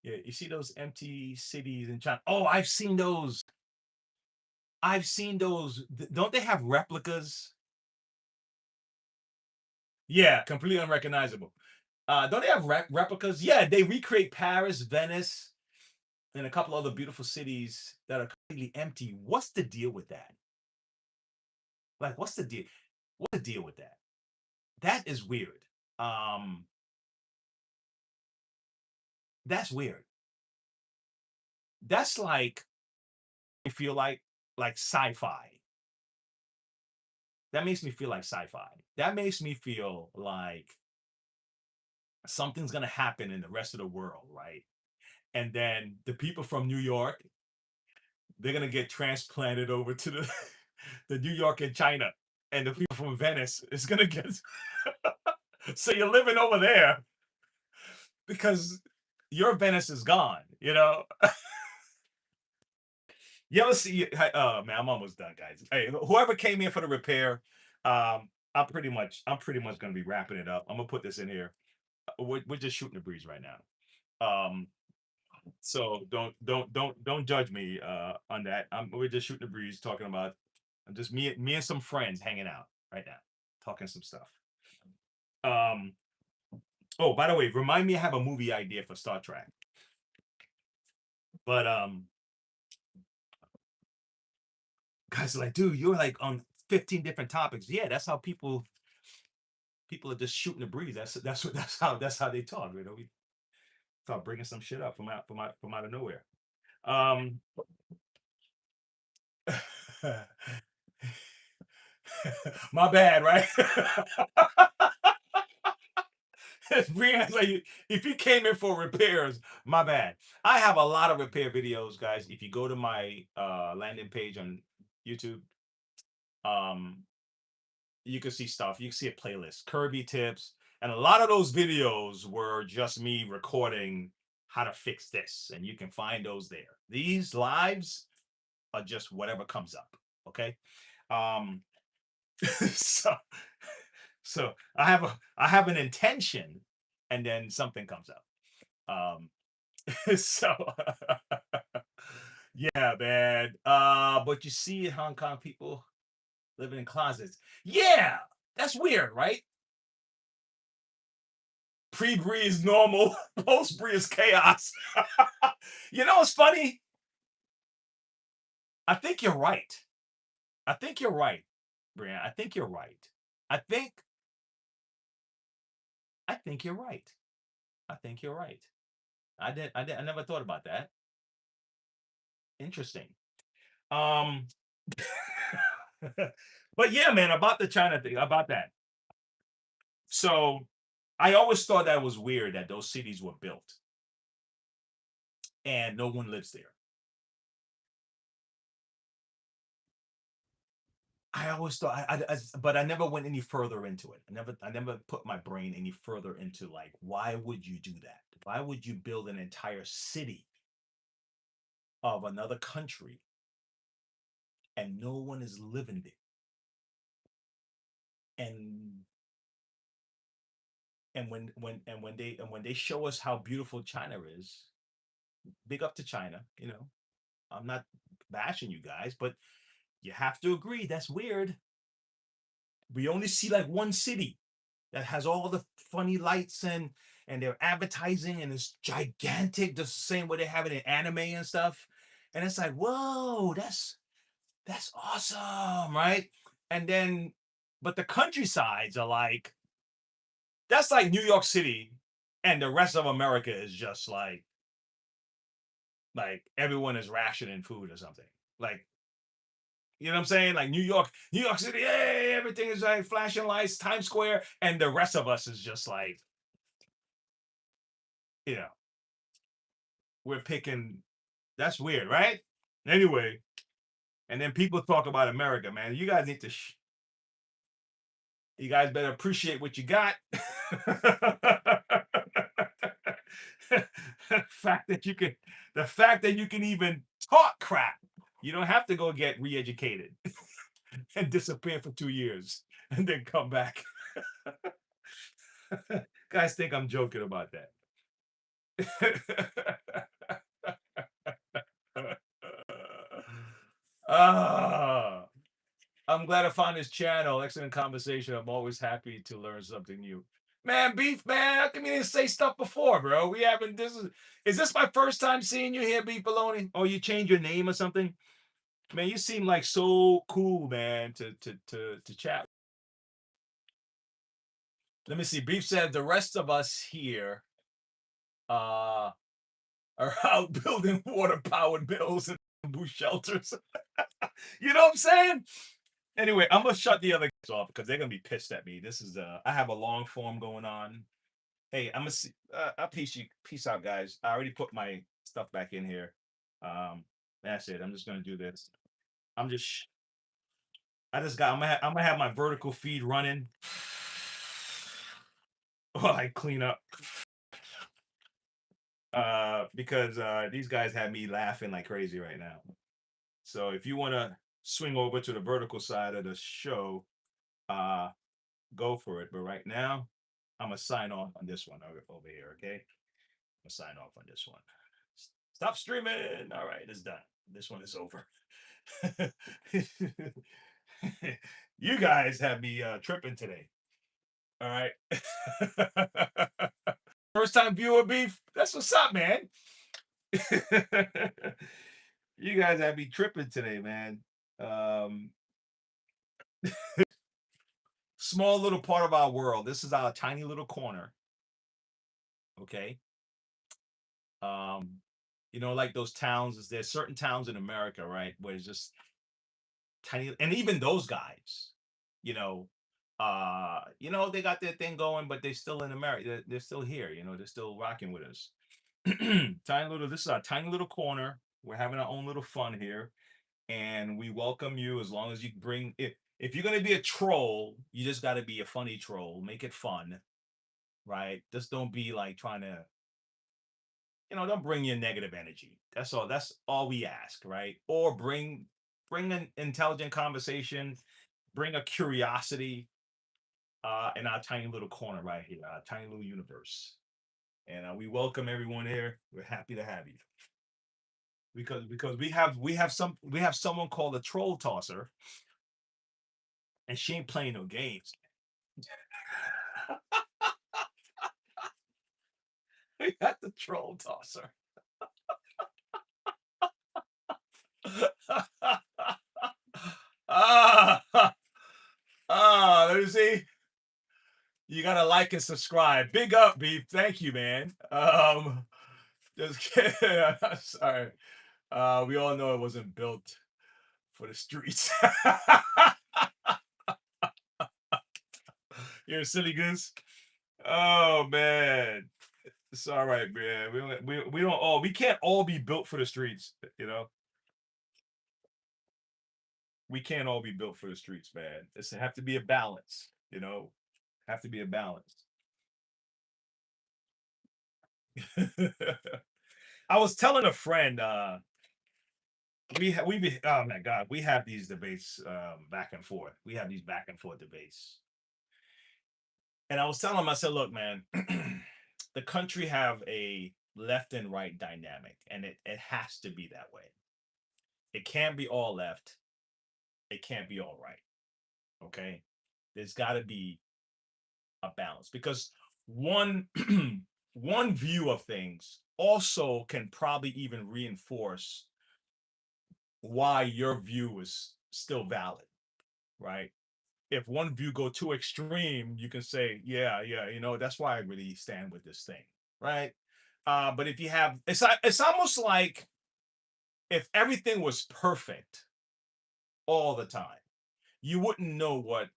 Yeah. You see those empty cities in China? Oh, I've seen those. I've seen those. Don't they have replicas? Yeah, completely unrecognizable. Don't they have replicas? Yeah, they recreate Paris, Venice, and a couple other beautiful cities that are completely empty. What's the deal with that? Like, what's the deal? What's the deal with that? That is weird. Um, that's weird. That's like I feel like sci-fi. That makes me feel like sci-fi. That makes me feel like something's gonna happen in the rest of the world, right? And then the people from New York, they're gonna get transplanted over to the the New York and China, and the people from Venice is gonna get. So you're living over there, because your Venice is gone, you know. You ever see? Oh man, I'm almost done, guys. Hey, whoever came in for the repair, I'm pretty much gonna be wrapping it up. I'm gonna put this in here. We're just shooting the breeze right now. So don't judge me on that. We're just shooting the breeze, talking about just me and some friends hanging out right now, talking some stuff. Oh, by the way, remind me I have a movie idea for Star Trek. But guys are like, dude, you're like on 15 different topics. Yeah, that's how people are just shooting the breeze. That's how they talk. You know, we start bringing some shit up from out of nowhere. My bad, right? Brianna's like, if you came in for repairs, my bad. I have a lot of repair videos, guys. If you go to my landing page on YouTube, you can see stuff. You can see a playlist, Kirby tips, and a lot of those videos were just me recording how to fix this, and you can find those there. These lives are just whatever comes up. Okay. so I have an intention, and then something comes up. So yeah, man. But you see Hong Kong people living in closets. Yeah, that's weird, right? Pre-brie is normal, post-brie is chaos. You know what's funny? I think you're right. I think you're right, Brian. I think you're right. I think you're right. I think you're right. I never thought about that. Interesting. But yeah, man, about the China thing, about that. So I always thought that was weird that those cities were built and no one lives there. I always thought, but I never went any further into it. I never put my brain any further into like, why would you do that? Why would you build an entire city of another country and no one is living there? And when they show us how beautiful China is, big up to China. You know, I'm not bashing you guys, but you have to agree that's weird. We only see like one city that has all the funny lights and they're advertising and it's gigantic, the same way they have it in anime and stuff. And it's like, whoa, that's awesome, right? And then, but the countrysides are like, that's like New York City, and the rest of America is just like everyone is rationing food or something. Like, you know what I'm saying? Like New York City, hey, everything is like flashing lights, Times Square, and the rest of us is just like, you know, we're picking. That's weird, right? Anyway, and then people talk about America, man. You guys need to. You guys better appreciate what you got. the fact that you can even talk crap. You don't have to go get re-educated and disappear for 2 years and then come back. Guys think I'm joking about that. Ah, I'm glad I found this channel. Excellent conversation. I'm always happy to learn something new. Man, Beef, man, how come you didn't say stuff before, bro? We haven't. Is this my first time seeing you here, Beef Baloney? Or you changed your name or something? Man, you seem like so cool, man, to chat. Let me see. Beef said the rest of us here are out building water-powered mills and bamboo shelters. You know what I'm saying? Anyway, I'm gonna shut the other guys off because they're gonna be pissed at me. This is I have a long form going on. Hey, I'm gonna see. I'll peace out, guys. I already put my stuff back in here. That's it. I'm just gonna do this. I'm just. I just got. I'm gonna have my vertical feed running while I clean up. Because these guys have me laughing like crazy right now. So if you want to swing over to the vertical side of the show, go for it. But right now, I'm gonna sign off on this one over here. Okay, I'm gonna sign off on this one. Stop streaming. All right, it's done. This one is over. You guys have me tripping today. All right. First time viewer beef. That's what's up, man. You guys have me tripping today, man. Small little part of our world. This is our tiny little corner. Okay. Like those towns, there's certain towns in America, right, where it's just tiny, and even those guys, they got their thing going, but they're still in America. They're still here, they're still rocking with us. This is our tiny little corner. We're having our own little fun here. And we welcome you as long as you bring it. If you're gonna be a troll, you just gotta be a funny troll. Make it fun, right? Just don't be like trying to, don't bring your negative energy. That's all. That's all we ask, right? Or bring an intelligent conversation, bring a curiosity in our tiny little corner right here, our tiny little universe. And we welcome everyone here. We're happy to have you. Because we have someone called a troll tosser, and she ain't playing no games. We got the troll tosser. Let me see. You gotta like and subscribe. Big up, beef. Thank you, man. Just kidding. Sorry. We all know it wasn't built for the streets. You're a silly goose. Oh man. It's all right, man. We can't all be built for the streets, We can't all be built for the streets, man. It's have to be a balance, Have to be a balance. I was telling a friend, oh my God, we have these debates back and forth. We have these back and forth debates. And I was telling him, I said, look, man, the country have a left and right dynamic, and it has to be that way. It can't be all left. It can't be all right. Okay. There's got to be a balance, because one one view of things also can probably even reinforce why your view is still valid, right? If one view go too extreme, you can say, yeah, that's why I really stand with this thing, right? But if you have, it's almost like if everything was perfect all the time, you wouldn't know what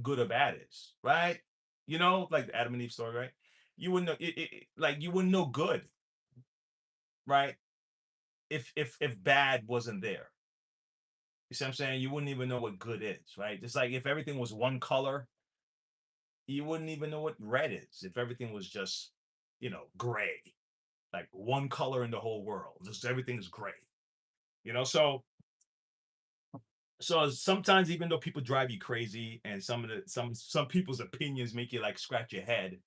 good or bad is, right? Like the Adam and Eve story, right? You wouldn't know like you wouldn't know good, right? If bad wasn't there. You see what I'm saying? You wouldn't even know what good is, right? Just like if everything was one color, you wouldn't even know what red is. If everything was just, gray, like one color in the whole world, just everything is gray. So sometimes, even though people drive you crazy and some people's opinions make you like scratch your head,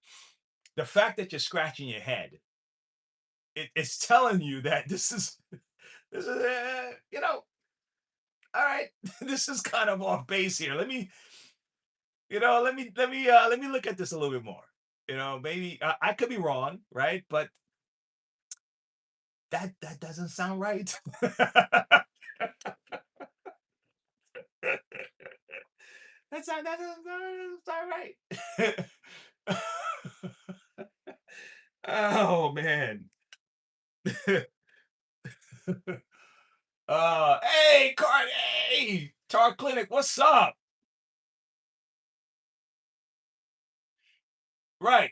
the fact that you're scratching your head, it's telling you that this is all right, this is kind of off base here. Let me look at this a little bit more. Maybe I could be wrong, right? But that doesn't sound right. That doesn't sound right. Oh man. Hey, Cardi, hey, Tar Clinic, what's up? Right.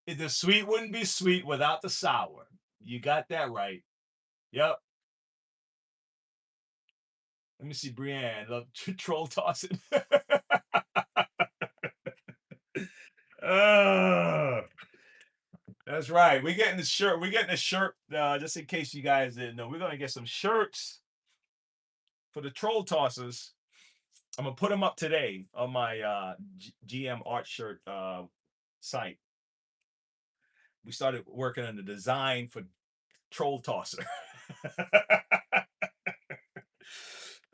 The sweet wouldn't be sweet without the sour. You got that right. Yep. Let me see, Brienne. Love troll tossing. That's right. We're getting the shirt. We're getting the shirt. Just in case you guys didn't know, we're gonna get some shirts for the troll tossers. I'm gonna put them up today on my GM art shirt site. We started working on the design for troll tosser.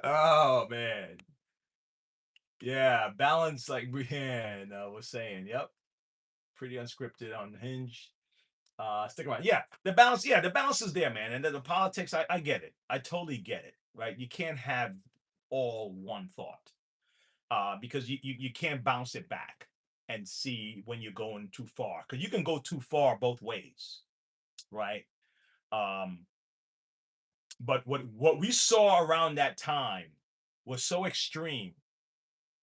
Oh man. Yeah, balance like Brienne was saying. Yep. Pretty unscripted on Hinge. Stick around. Yeah, the balance is there, man. And the politics, I get it. I totally get it. Right. You can't have all one thought. Because you can't bounce it back and see when you're going too far. Because you can go too far both ways, right? Um, but what we saw around that time was so extreme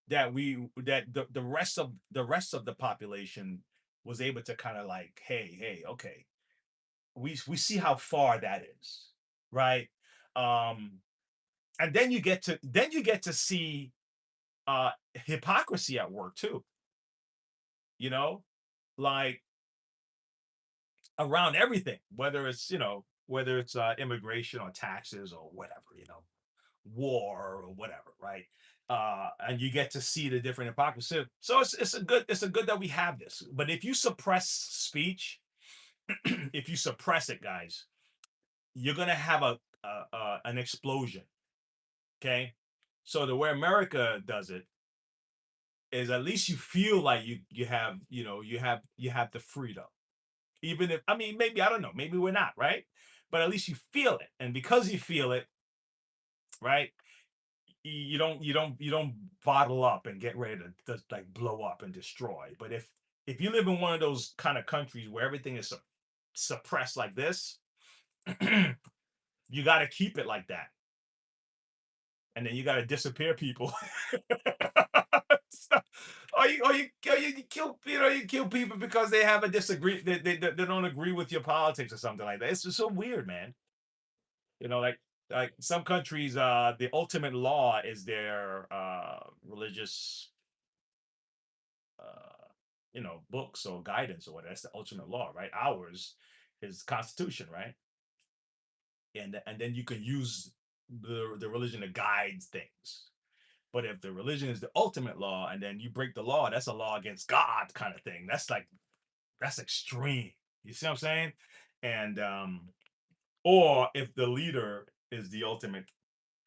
that the rest of the population was able to kind of like, hey, okay, we see how far that is, right? Um, and then you get to see hypocrisy at work too, you know, like around everything, whether it's immigration or taxes or whatever, war or whatever, right? And you get to see the different hypocrisy. So it's a good that we have this. But if you suppress speech, if you suppress it, guys, you're gonna have an explosion. Okay, so the way America does it is at least you feel like you have you have the freedom. Even if, I mean, maybe, I don't know, maybe we're not, right? But at least you feel it. And because you feel it, right? You don't bottle up and get ready to just like blow up and destroy. But if you live in one of those kind of countries where everything is suppressed like this, you got to keep it like that. And then you got to disappear people. Or you kill you kill people because they have a disagree, they don't agree with your politics or something like that. It's just so weird, man. Like some countries, the ultimate law is their religious books or guidance or whatever. That's the ultimate law, right? Ours is Constitution, right? And then you can use the religion to guide things. But if the religion is the ultimate law and then you break the law, that's a law against God kind of thing. That's extreme. You see what I'm saying? And or if the leader is the ultimate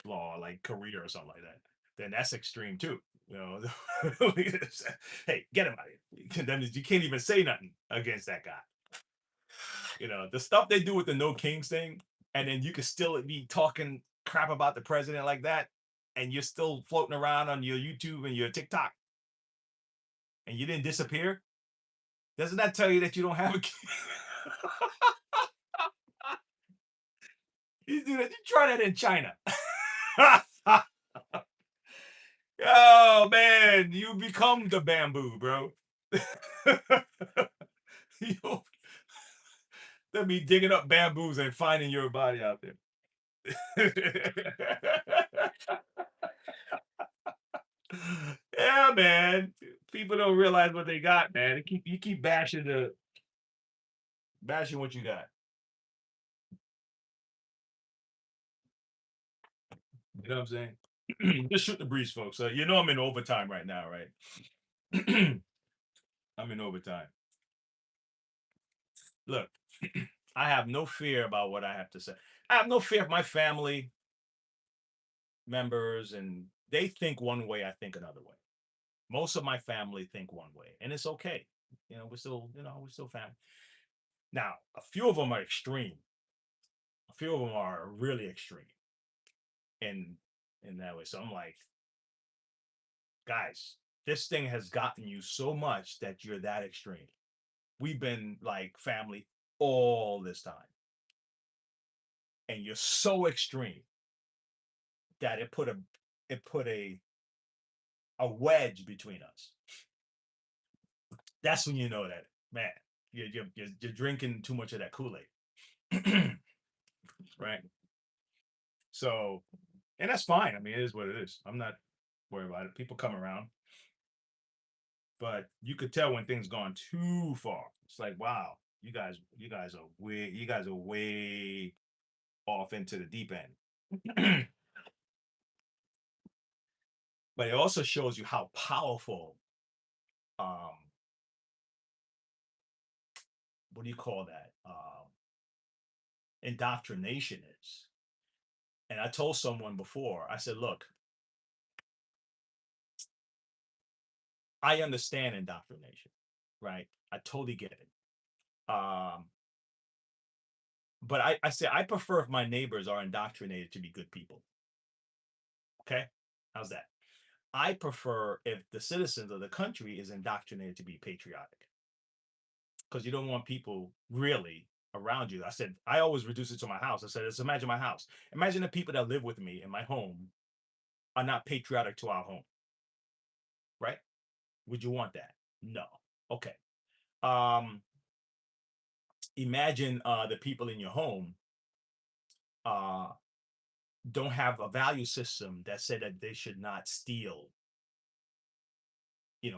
law, like Korea or something like that, then that's extreme too. Hey, get him out of here. Then you can't even say nothing against that guy. The stuff they do with the no kings thing, and then you can still be talking crap about the president like that, and you're still floating around on your YouTube and your TikTok, and you didn't disappear. Doesn't that tell you that you don't have a king? You do that. You try that in China. Oh man, you become the bamboo, bro. You They'll be digging up bamboos and finding your body out there. Yeah, man. People don't realize what they got, man. You keep bashing what you got. You know what I'm saying? Just shoot the breeze, folks. I'm in overtime right now, right? I'm in overtime. Look, I have no fear about what I have to say. I have no fear of my family members, and they think one way, I think another way. Most of my family think one way, and it's okay. We're still family. Now, a few of them are extreme. A few of them are really extreme in that way. So I'm like, guys, this thing has gotten you so much that you're that extreme. We've been like family all this time, and you're so extreme that it put a wedge between us. That's when you know that, man, you're drinking too much of that Kool-Aid. Right? So, and that's fine. I mean, it is what it is. I'm not worried about it. People come around, but you could tell when things gone too far. It's like, wow, you guys are way off into the deep end. But it also shows you how powerful, what do you call that? Indoctrination is. And I told someone before, I said, look, I understand indoctrination, right? I totally get it. But I say I prefer if my neighbors are indoctrinated to be good people. Okay? How's that? I prefer if the citizens of the country is indoctrinated to be patriotic. Because you don't want people really around you. I said, I always reduce it to my house. I said, let's imagine my house. Imagine the people that live with me in my home are not patriotic to our home. Right? Would you want that? No. Okay. Imagine the people in your home don't have a value system that said that they should not steal,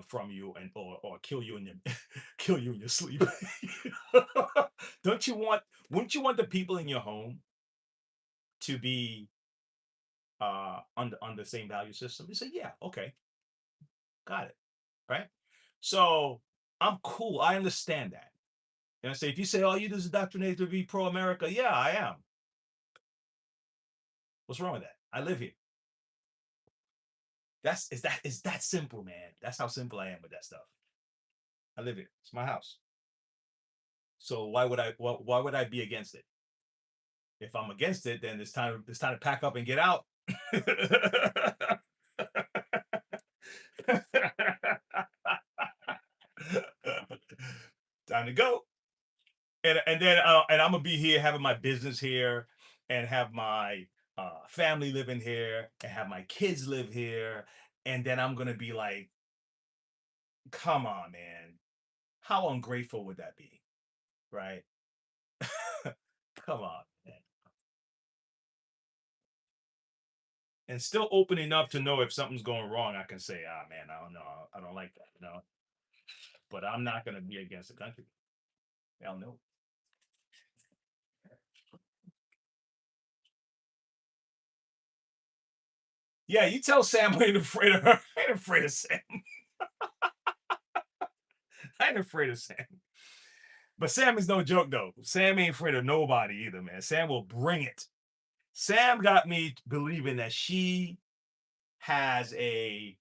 from you and or kill you in your kill you in your sleep. Wouldn't you want the people in your home to be on the same value system? They say, yeah, okay, got it, right? So I'm cool. I understand that. And I say, if you say, oh, you just indoctrinated to be pro-America, yeah, I am. What's wrong with that? I live here. It's that simple, man. That's how simple I am with that stuff. I live here. It's my house. So why would I be against it? If I'm against it, then it's time to pack up and get out. Time to go. And then and I'm gonna be here having my business here and have my family living here and have my kids live here, and then I'm gonna be like, come on, man, how ungrateful would that be, right? Come on, man. And still open enough to know if something's going wrong, I can say, ah, man, I don't know, I don't like that, but I'm not gonna be against the country. Hell no. Yeah, you tell Sam I ain't afraid of her. I ain't afraid of Sam. I ain't afraid of Sam. But Sam is no joke though. Sam ain't afraid of nobody either, man. Sam will bring it. Sam got me believing that has a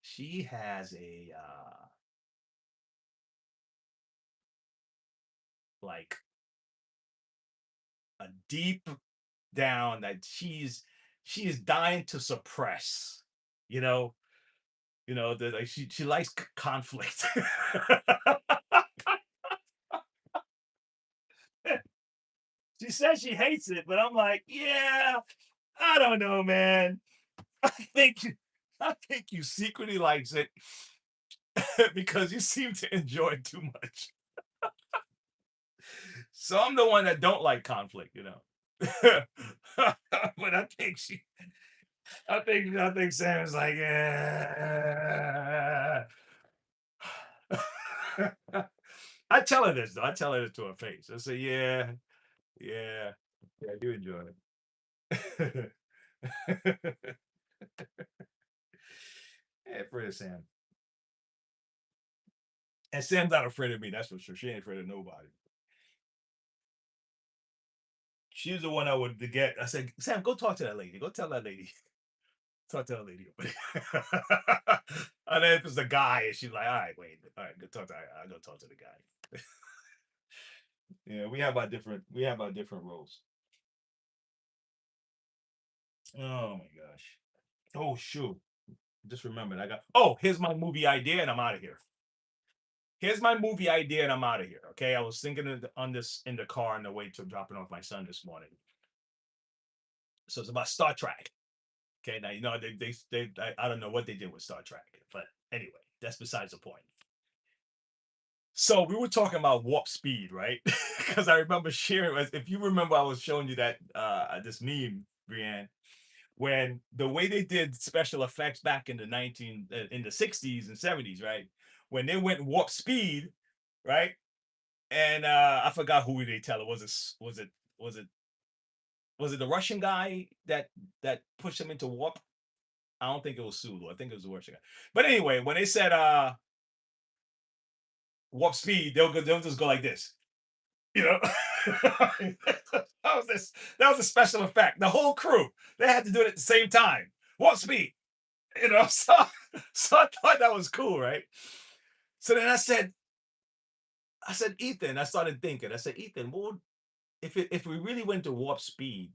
she has a like a deep down that she is dying to suppress, you know, that like she likes conflict. She says she hates it, but I'm like, yeah, I don't know, man. I think I think you secretly likes it because you seem to enjoy it too much. So I'm the one that don't like conflict. But I think Sam is like, yeah. I tell her this though. I tell her this to her face. I say, yeah, yeah, yeah, you enjoy it. Yeah, afraid of Sam. And Sam's not afraid of me, that's for sure. She ain't afraid of nobody. She's the one I would get. I said, Sam, go talk to that lady. Go tell that lady. Talk to that lady. And then if it's a guy, and she's like, all right, wait, all right, go talk to. I'll go talk to the guy. Yeah, we have our different roles. Oh my gosh. Oh shoot. Just remembered. Here's my movie idea, and I'm out of here. Here's my movie idea, and I'm out of here. Okay. I was thinking on this in the car on the way to dropping off my son this morning. So it's about Star Trek. Okay, now I don't know what they did with Star Trek, but anyway, that's besides the point. So we were talking about warp speed, right? Because I remember sharing, if you remember, I was showing you that this meme, Brienne, when the way they did special effects back in the 60s and 70s, right? when they went warp speed, right? And I forgot who they tell it. Was it the Russian guy that pushed him into warp? I don't think it was Sulu. I think it was the Russian guy. But anyway, when they said warp speed, they'll just go like this. You know, that was a special effect. The whole crew, they had to do it at the same time. Warp speed. You know, so I thought that was cool, right? So then I said, Ethan, I started thinking. I said, Ethan, well, if we really went to warp speed,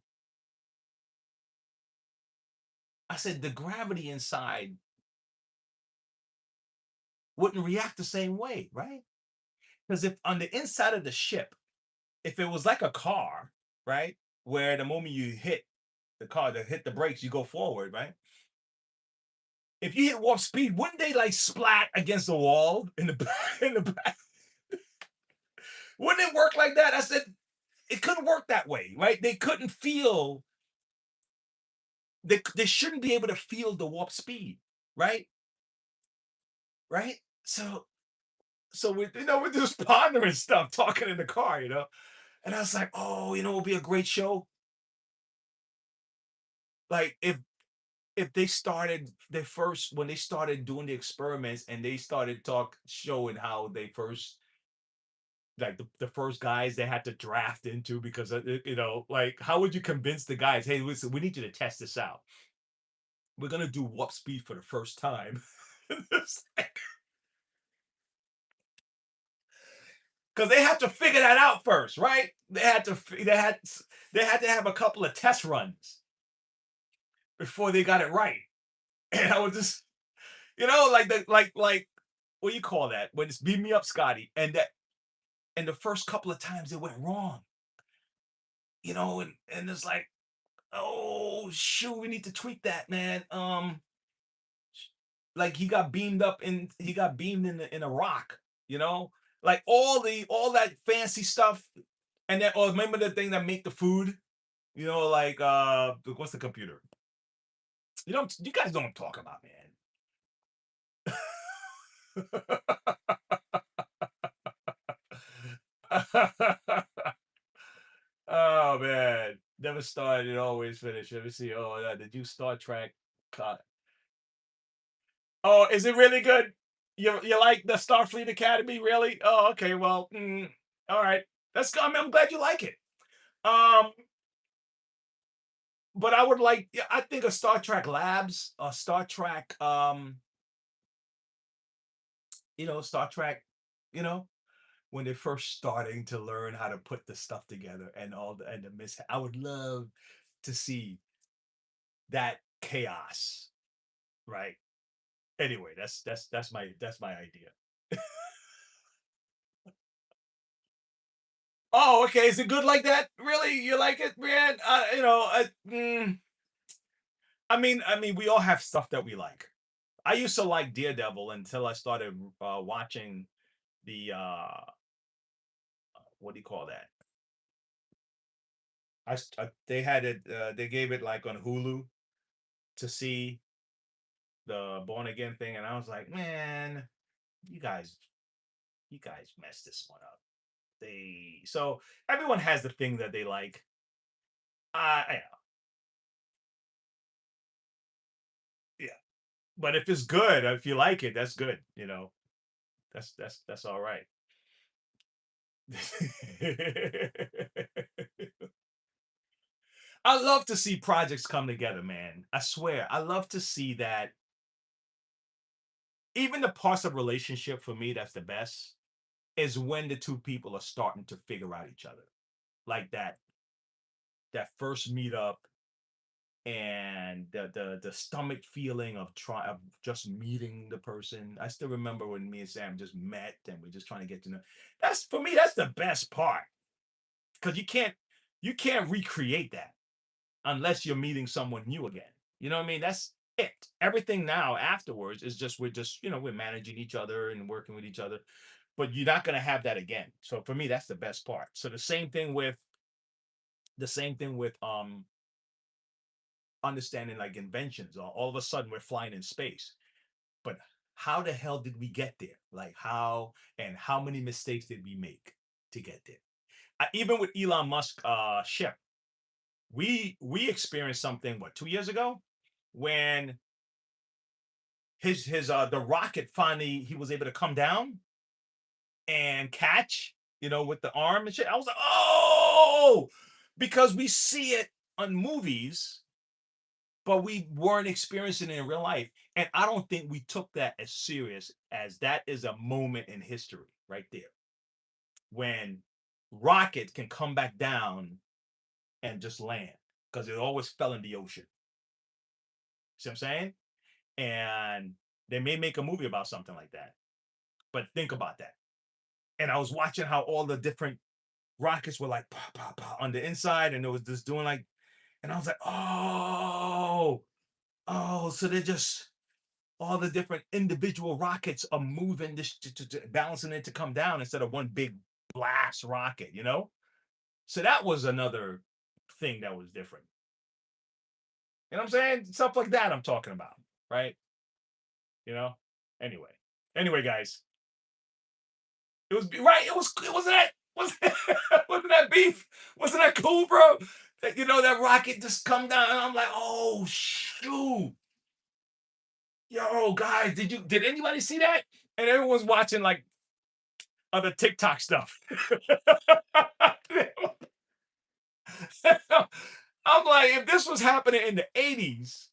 I said the gravity inside wouldn't react the same way, right? Because if on the inside of the ship, if it was like a car, right, where the moment you hit the car to hit the brakes, you go forward, right? If you hit warp speed, wouldn't they like splat against the wall in the back? In the back? Wouldn't it work like that? I said it couldn't work that way, right? They couldn't feel. They shouldn't be able to feel the warp speed, right? Right? So we're just pondering stuff, talking in the car, and I was like, oh, it'll be a great show. Like if they started when they started doing the experiments and they started showing how they first, like the first guys they had to draft into because like how would you convince the guys, hey, listen, we need you to test this out. We're gonna do warp speed for the first time. Because they had to figure that out first, right? They had to have a couple of test runs before they got it right. And I was just, like what do you call that? When it's beat me up, Scotty, and the first couple of times it went wrong, and it's like, oh shoot, we need to tweak that, man. Like he got beamed in a rock, like all that fancy stuff, and then remember the thing that make the food, like what's the computer? You guys don't talk about, man. Oh man, never started, always finish. Let me see. Oh, did you Star Trek? Oh, is it really good? You like the Starfleet Academy, really? Oh, okay. Well, all right. I'm glad you like it. But I would like. Yeah, I think a Star Trek Labs, a Star Trek, Star Trek, you know, when they're first starting to learn how to put the stuff together and the mishap. I would love to see that chaos, right? Anyway, that's my idea. Oh, okay. Is it good like that? Really? You like it, man? I mean, we all have stuff that we like. I used to like Daredevil until I started watching the what do you call that? They had it. They gave it like on Hulu to see the Born Again thing, and I was like, man, you guys, messed this one up. So everyone has the thing that they like. Yeah, but if it's good, if you like it, that's good. That's all right. I love to see projects come together, man. I swear, I love to see that. Even the parts of relationship for me, that's the best, is when the two people are starting to figure out each other, like that first meetup and the stomach feeling of just meeting the person. I still remember when me and Sam just met and we're just trying to get to know. That's for me. That's the best part because you can't recreate that unless you're meeting someone new again. You know what I mean? That's it. Everything now afterwards is just we're managing each other and working with each other, but you're not gonna have that again. So for me, that's the best part. So the same thing with understanding like inventions. All of a sudden we're flying in space, but how the hell did we get there? Like how and how many mistakes did we make to get there? Even with Elon Musk ship, we experienced something what 2 years ago when his the rocket finally he was able to come down and catch, with the arm and shit. I was like, oh, because we see it on movies, but we weren't experiencing it in real life. And I don't think we took that as serious as that is a moment in history right there when rockets can come back down and just land because it always fell in the ocean. See what I'm saying? And they may make a movie about something like that. But think about that. And I was watching how all the different rockets were like pop, pop, pop on the inside, and it was just doing like, and I was like, oh, so they're just all the different individual rockets are moving this balancing it to come down instead of one big blast rocket. So that was another thing that was different. You know what I'm saying? Stuff like that I'm talking about, right? Anyway, guys, it was right. It wasn't that wasn't that beef? Wasn't that cool, bro? That that rocket just come down, and I'm like, oh shoot, yo, guys, did anybody see that? And everyone's watching like other TikTok stuff. I'm like, if this was happening in the 80s,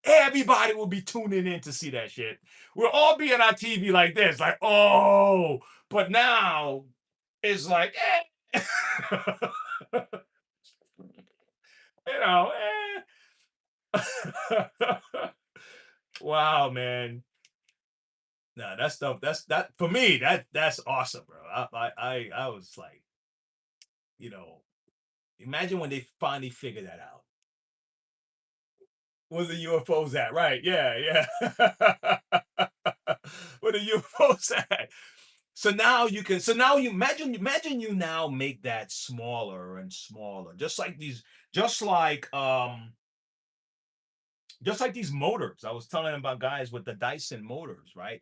everybody will be tuning in to see that shit. We'll all be on our TV like this, like, oh, but now it's like, you know, wow, man. No, that stuff, that for me, that's awesome, bro. I was like, you know, imagine when they finally figure that out. Where's the UFOs at? Right. Yeah, yeah. Where the UFOs at? So now you imagine you now make that smaller and smaller, just like these motors. I was telling about guys with the Dyson motors, right?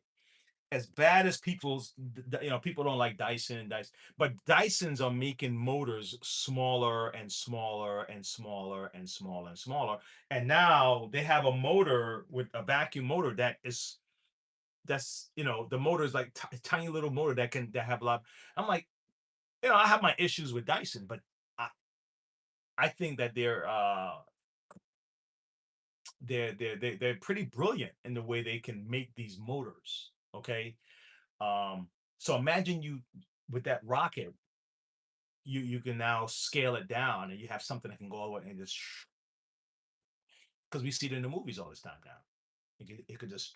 As bad as people don't like Dyson, but Dysons are making motors smaller and smaller and smaller and smaller and smaller. And now they have a motor with a vacuum motor that's the motor is like tiny little motor that have a lot. I'm like, I have my issues with Dyson, but I I think that they're pretty brilliant in the way they can make these motors. Okay. So imagine you with that rocket, you can now scale it down and you have something that can go all the way and just because we see it in the movies all this time now. It could just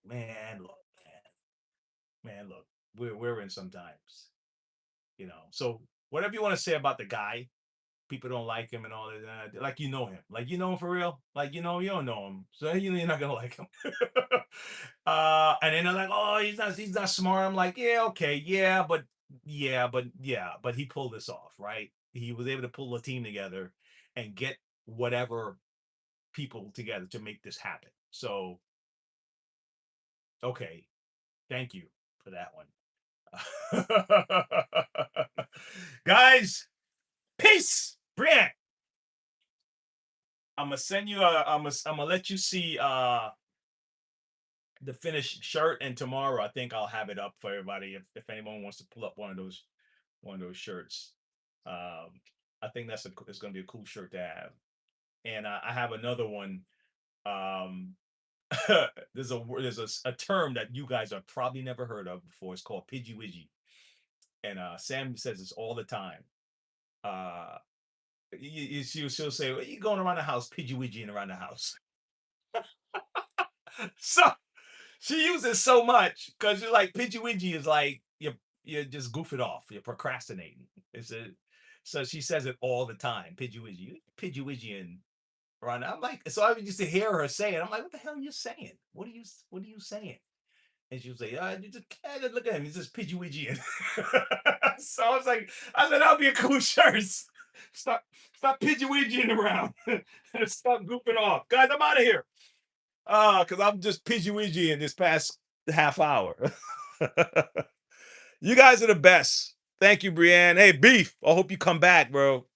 man, look, look, we're in sometimes, So whatever you want to say about the guy, people don't like him and all that. Like him, for real. Like you don't know him, so you're not gonna like him. And then they're like, oh, he's not smart. I'm like, yeah, okay, but he pulled this off, right? He was able to pull a team together and get whatever people together to make this happen. So, okay, thank you for that one. Guys, peace. Brian, I'm gonna send you I'm gonna let you see the finished shirt, and tomorrow I think I'll have it up for everybody if anyone wants to pull up one of those shirts. I think it's gonna be a cool shirt to have. And I have another one. Um there's a term that you guys have probably never heard of before. It's called pidgey widgey. And Sam says this all the time. She'll say, well, you going around the house, pidgey widgeying around the house. So she uses so much because you're like pidgey widgey is like you're just goofing off, you're procrastinating. So she says it all the time, pidgey widgey and around. I'm like, so I would used to hear her say it. I'm like, what the hell are you saying? What are you saying? And she would say, you just look at him, he's just pidgey widgey. So I was like, that'll be a cool shirt. Stop pidgey widgeying around. Stop goofing off. Guys, I'm out of here. Because I'm just pidgey-widgey in this past half hour. You guys are the best. Thank you, Brianne. Hey, Beef, I hope you come back, bro.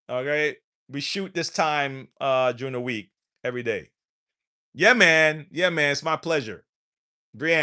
Okay. We shoot this time during the week, every day. Yeah, man. Yeah, man. It's my pleasure. Brianne.